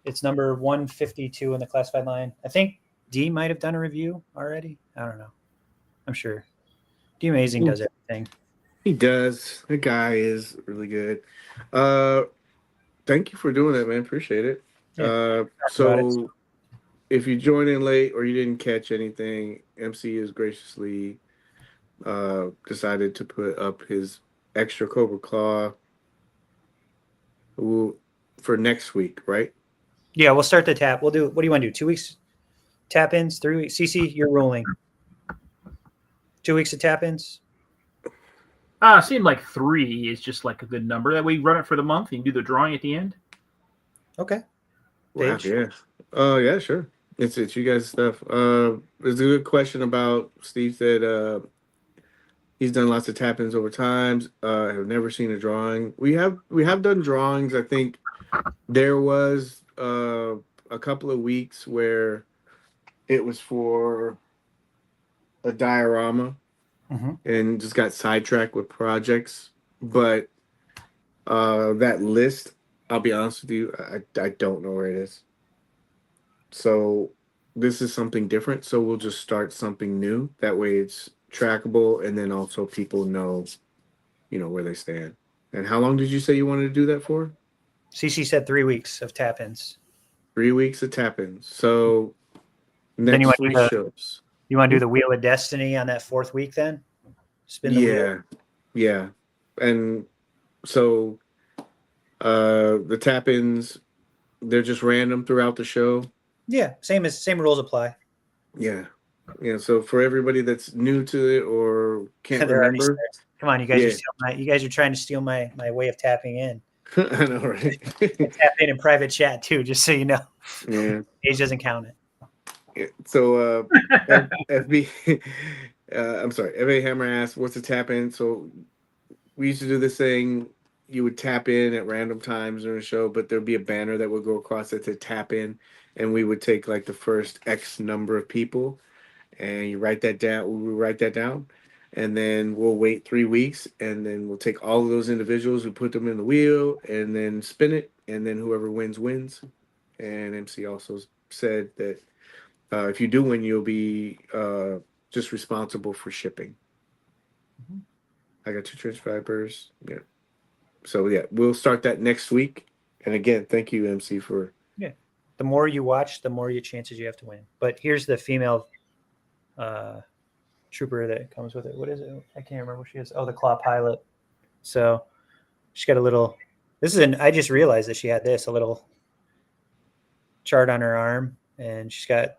It's number 152 in the classified line. I think D might have done a review already. I don't know. I'm sure. D Amazing does everything.
He does. The guy is really good. Thank you for doing that, man. Appreciate it.
Yeah,
So if you joined in late or you didn't catch anything, MC has graciously decided to put up his extra Cobra Claw for next week, right?
Yeah, we'll start the tap. We'll do, what do you want to do? 2 weeks tap ins, 3 weeks? CC, you're rolling. 2 weeks of tap ins?
It seemed like 3 is just like a good number. That way you run it for the month and you do the drawing at the end.
Okay.
Wow, yeah. Oh, yeah, sure. It's you guys' stuff. There's a good question about Steve said he's done lots of tap-ins over times. Have never seen a drawing. We have done drawings. I think there was a couple of weeks where it was for a diorama and just got sidetracked with projects. But that list, I'll be honest with you, I don't know where it is. So this is something different. So we'll just start something new. That way it's trackable, and then also people know, where they stand. And how long did you say you wanted to do that for?
CC said 3 weeks of tap ins.
3 weeks of tap-ins. So
Then
next 3 shows.
You want to do the Wheel of Destiny on that 4th week then? Spin the wheel?
Yeah. And so the tap-ins, they're just random throughout the show.
Yeah, same rules apply.
Yeah. Yeah, so for everybody that's new to it or can't remember.
Come on, you guys you guys are trying to steal my way of tapping in.
I know, right?
I tap in private chat too, just so you know.
Yeah.
Age doesn't count it.
Yeah. So FB I'm sorry, FA Hammer asked, what's a tap in? So we used to do this thing, you would tap in at random times during the show, but there'd be a banner that would go across it to tap in, and we would take like the first X number of people, and you write that down. We write that down, and then we'll wait 3 weeks, and then we'll take all of those individuals, we put them in the wheel, and then spin it, and then whoever wins wins. And MC also said that if you do win, you'll be just responsible for shipping. I got 2 transcribers. Yeah. So yeah, we'll start that next week. And again, thank you, MC, for.
Yeah. The more you watch, the more chances you have to win. But here's the female trooper that comes with it. What is it? I can't remember what she is. Oh, the Claw Pilot. So she's got a little. I just realized that she had a little chart on her arm, and she's got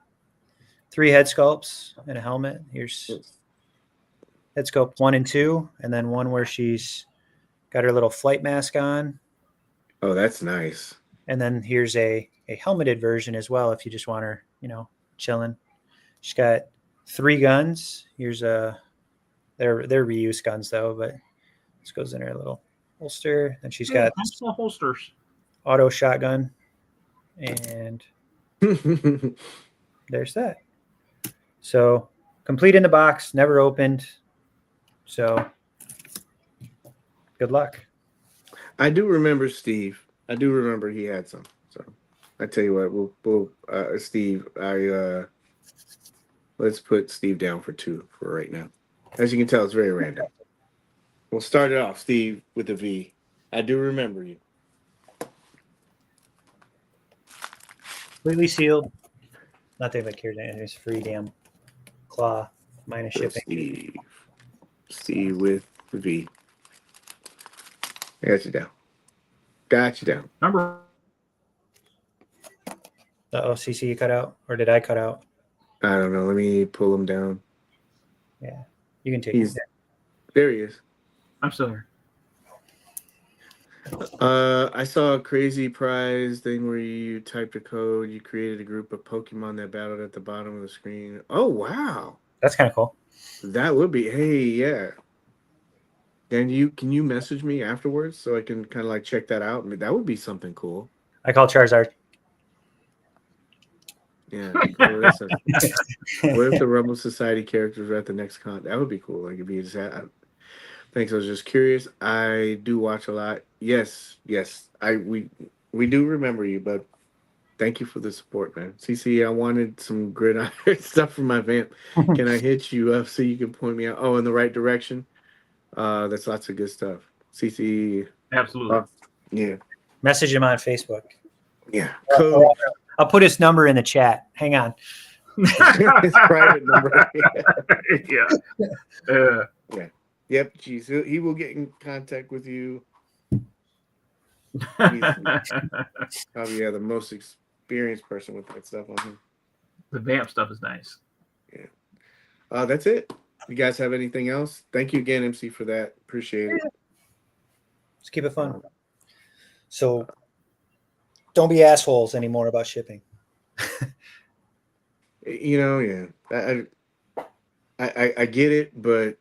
3 head sculpts and a helmet. Here's head sculpt 1 and 2, and then one where she's got her little flight mask on.
Oh, that's nice.
And then here's a helmeted version as well if you just want her, chilling. She's got 3 guns. Here's they're reuse guns though, but this goes in her little holster. And she's got
holsters,
auto shotgun, and there's that. So complete in the box, never opened. So good luck.
I do remember Steve. I do remember he had some. So I tell you what, we'll Steve. Let's put Steve down for 2 for right now. As you can tell, it's very random. We'll start it off, Steve, with a V. I do remember you.
Completely sealed. Not that anybody cares. It's free damn claw minus shipping.
Steve with the V. I got you down. Got you down.
Number.
CC, you cut out, or did I cut out?
I don't know. Let me pull him down.
Yeah, you can take it.
There he is.
I'm still here.
I saw a crazy prize thing where you typed a code. You created a group of Pokemon that battled at the bottom of the screen. Oh, wow.
That's kind of cool.
That would be. Hey, yeah. Can you message me afterwards so I can kind of like check that out? I mean, that would be something cool.
I call Charizard.
Yeah. What if the Rumble Society characters were at the next con? That would be cool. Like if you just had. Thanks. I was just curious. I do watch a lot. Yes. We do remember you, but thank you for the support, man. CC, I wanted some gridiron stuff from my vamp. Can I hit you up so you can point me out? Oh, in the right direction. That's lots of good stuff. CC.
Absolutely.
Yeah.
Message him on Facebook.
Yeah. Cool.
I'll put his number in the chat. Hang on.
His private number.
Yeah.
Yep. Geez, he will get in contact with you. He's probably the most experienced person with that stuff on him.
The vamp stuff is nice.
Yeah. That's it. You guys have anything else? Thank you again, MC, for that. Appreciate it.
Let's keep it fun. So don't be assholes anymore about shipping.
Yeah. I get it, but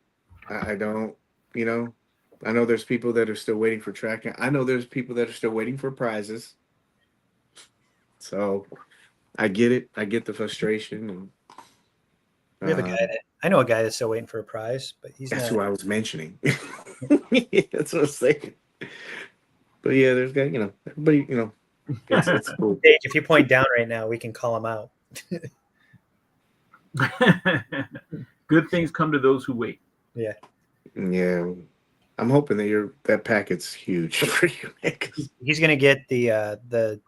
I don't, I know there's people that are still waiting for tracking. I know there's people that are still waiting for prizes. So I get it. I get the frustration. And
We have I know a guy that's still waiting for a prize, but
that's who I was mentioning. That's what I'm saying. But yeah, there's guy, everybody, it's cool.
Paige, if you point down right now, we can call him out.
Good things come to those who wait.
Yeah.
Yeah. I'm hoping that that packet's huge for you.
He's gonna get the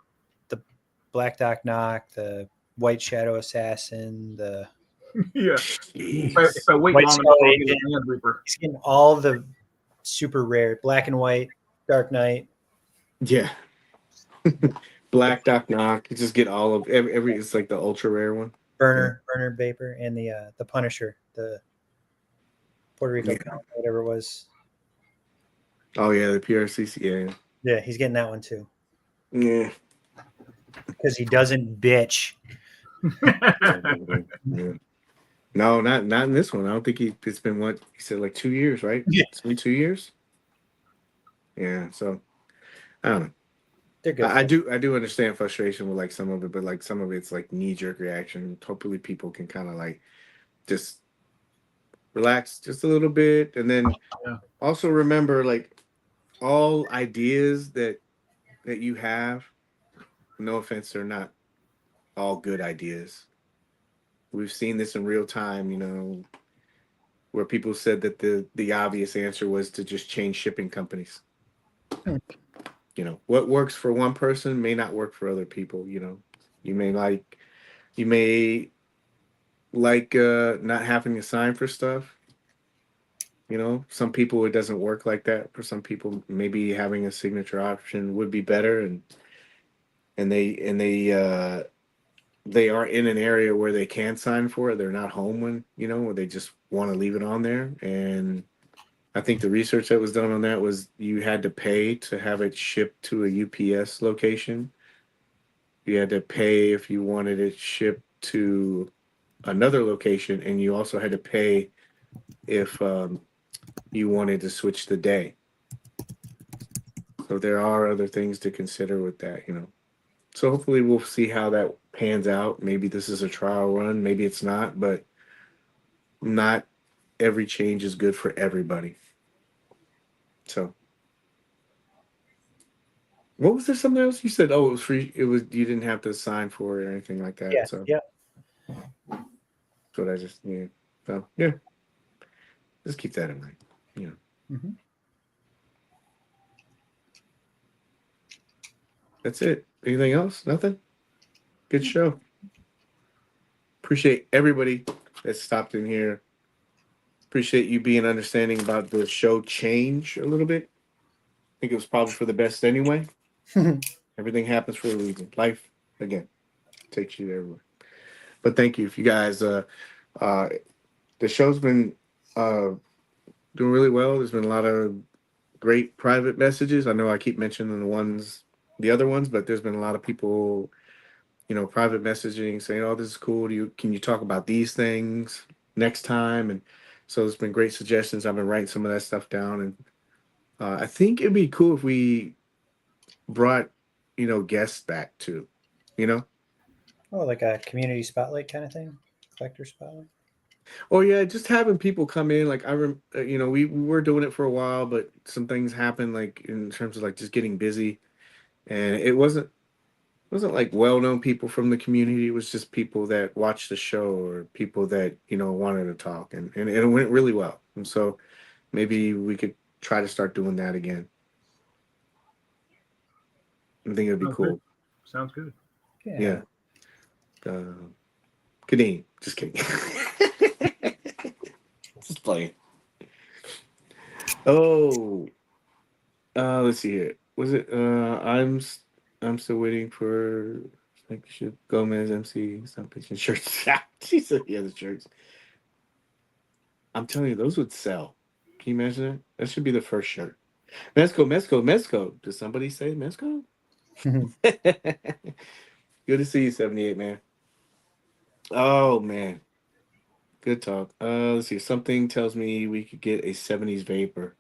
Black Doc Knock, the White Shadow Assassin, the
If I wait
White
long
Skull
enough,
Agent.
I'll get the Reaper.
He's getting all the super rare Black and White, Dark Knight.
Yeah. Black Doc Knock. You just get all of every. It's like the ultra rare one.
Burner Vapor, and the Punisher, the Puerto Rico comic, whatever it was.
Oh yeah, the PRCC.
Yeah, he's getting that one too.
Yeah.
Because he doesn't bitch.
Yeah. No, not in this one. I don't think it's been what he said, like 2 years, right?
Yeah.
It's been 2 years. Yeah, so I don't know.
They're good.
I do understand frustration with like some of it, but like some of it's like knee-jerk reaction. Hopefully people can kind of like just relax just a little bit, and then also remember like all ideas that you have, no offense, they're not all good ideas. We've seen this in real time, where people said that the obvious answer was to just change shipping companies. What works for one person may not work for other people. You may like not having to sign for stuff. Some people it doesn't work like that. For some people, maybe having a signature option would be better, and they are in an area where they can sign for it. They're not home when where they just want to leave it on there. And I think the research that was done on that was you had to pay to have it shipped to a UPS location. You had to pay if you wanted it shipped to another location, and you also had to pay if you wanted to switch the day. So there are other things to consider with that, So hopefully we'll see how that pans out. Maybe this is a trial run, maybe it's not, but not every change is good for everybody. So what was there something else you said? Oh, it was free. You didn't have to sign for it or anything like that.
Yeah.
So
Yeah.
that's what I just So yeah. Just keep that in mind.
Mm-hmm.
That's it. Anything else? Nothing? Good show. Appreciate everybody that stopped in here. Appreciate you being understanding about the show change a little bit. I think it was probably for the best anyway. Everything happens for a reason. Life, again, takes you everywhere. But thank you. If you guys, the show's been doing really well. There's been a lot of great private messages. I know I keep mentioning the other ones, but there's been a lot of people, private messaging saying, "Oh, this is cool. Can you talk about these things?" next time. And so it's been great suggestions. I've been writing some of that stuff down, and I think it'd be cool if we brought, guests back too. You know,
Oh, like a community spotlight kind of thing, collector spotlight.
oh yeah, just having people come in. Like we were doing it for a while, but some things happened, like in terms of like just getting busy, and it wasn't like well-known people from the community. It was just people that watched the show or people that wanted to talk, and it went really well. And so maybe we could try to start doing that again. I think it'd be cool.
Good. Sounds good.
Yeah. Kadeem, just kidding. Just playing. Oh, let's see here. Was it? I'm still waiting for like Gomez MC. Stop pitching shirts. She said, "Yeah, the shirts." I'm telling you, those would sell. Can you imagine that? That should be the first shirt. Mezco. Does somebody say Mezco? Good to see you, 78 man. Oh man, good talk. Let's see. Something tells me we could get a 70s vapor.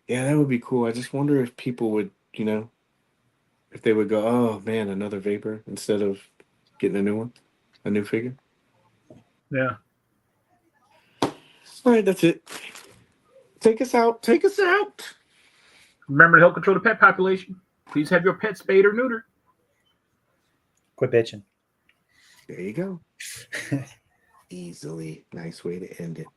Yeah, that would be cool. I just wonder if people would, if they would go, oh man, another vapor instead of getting a new one, a new figure.
Yeah.
All right, that's it. Take us out. Take us out.
Remember to help control the pet population. Please have your pet spayed or neutered.
Quit bitching.
There you go. Easily. Nice way to end it.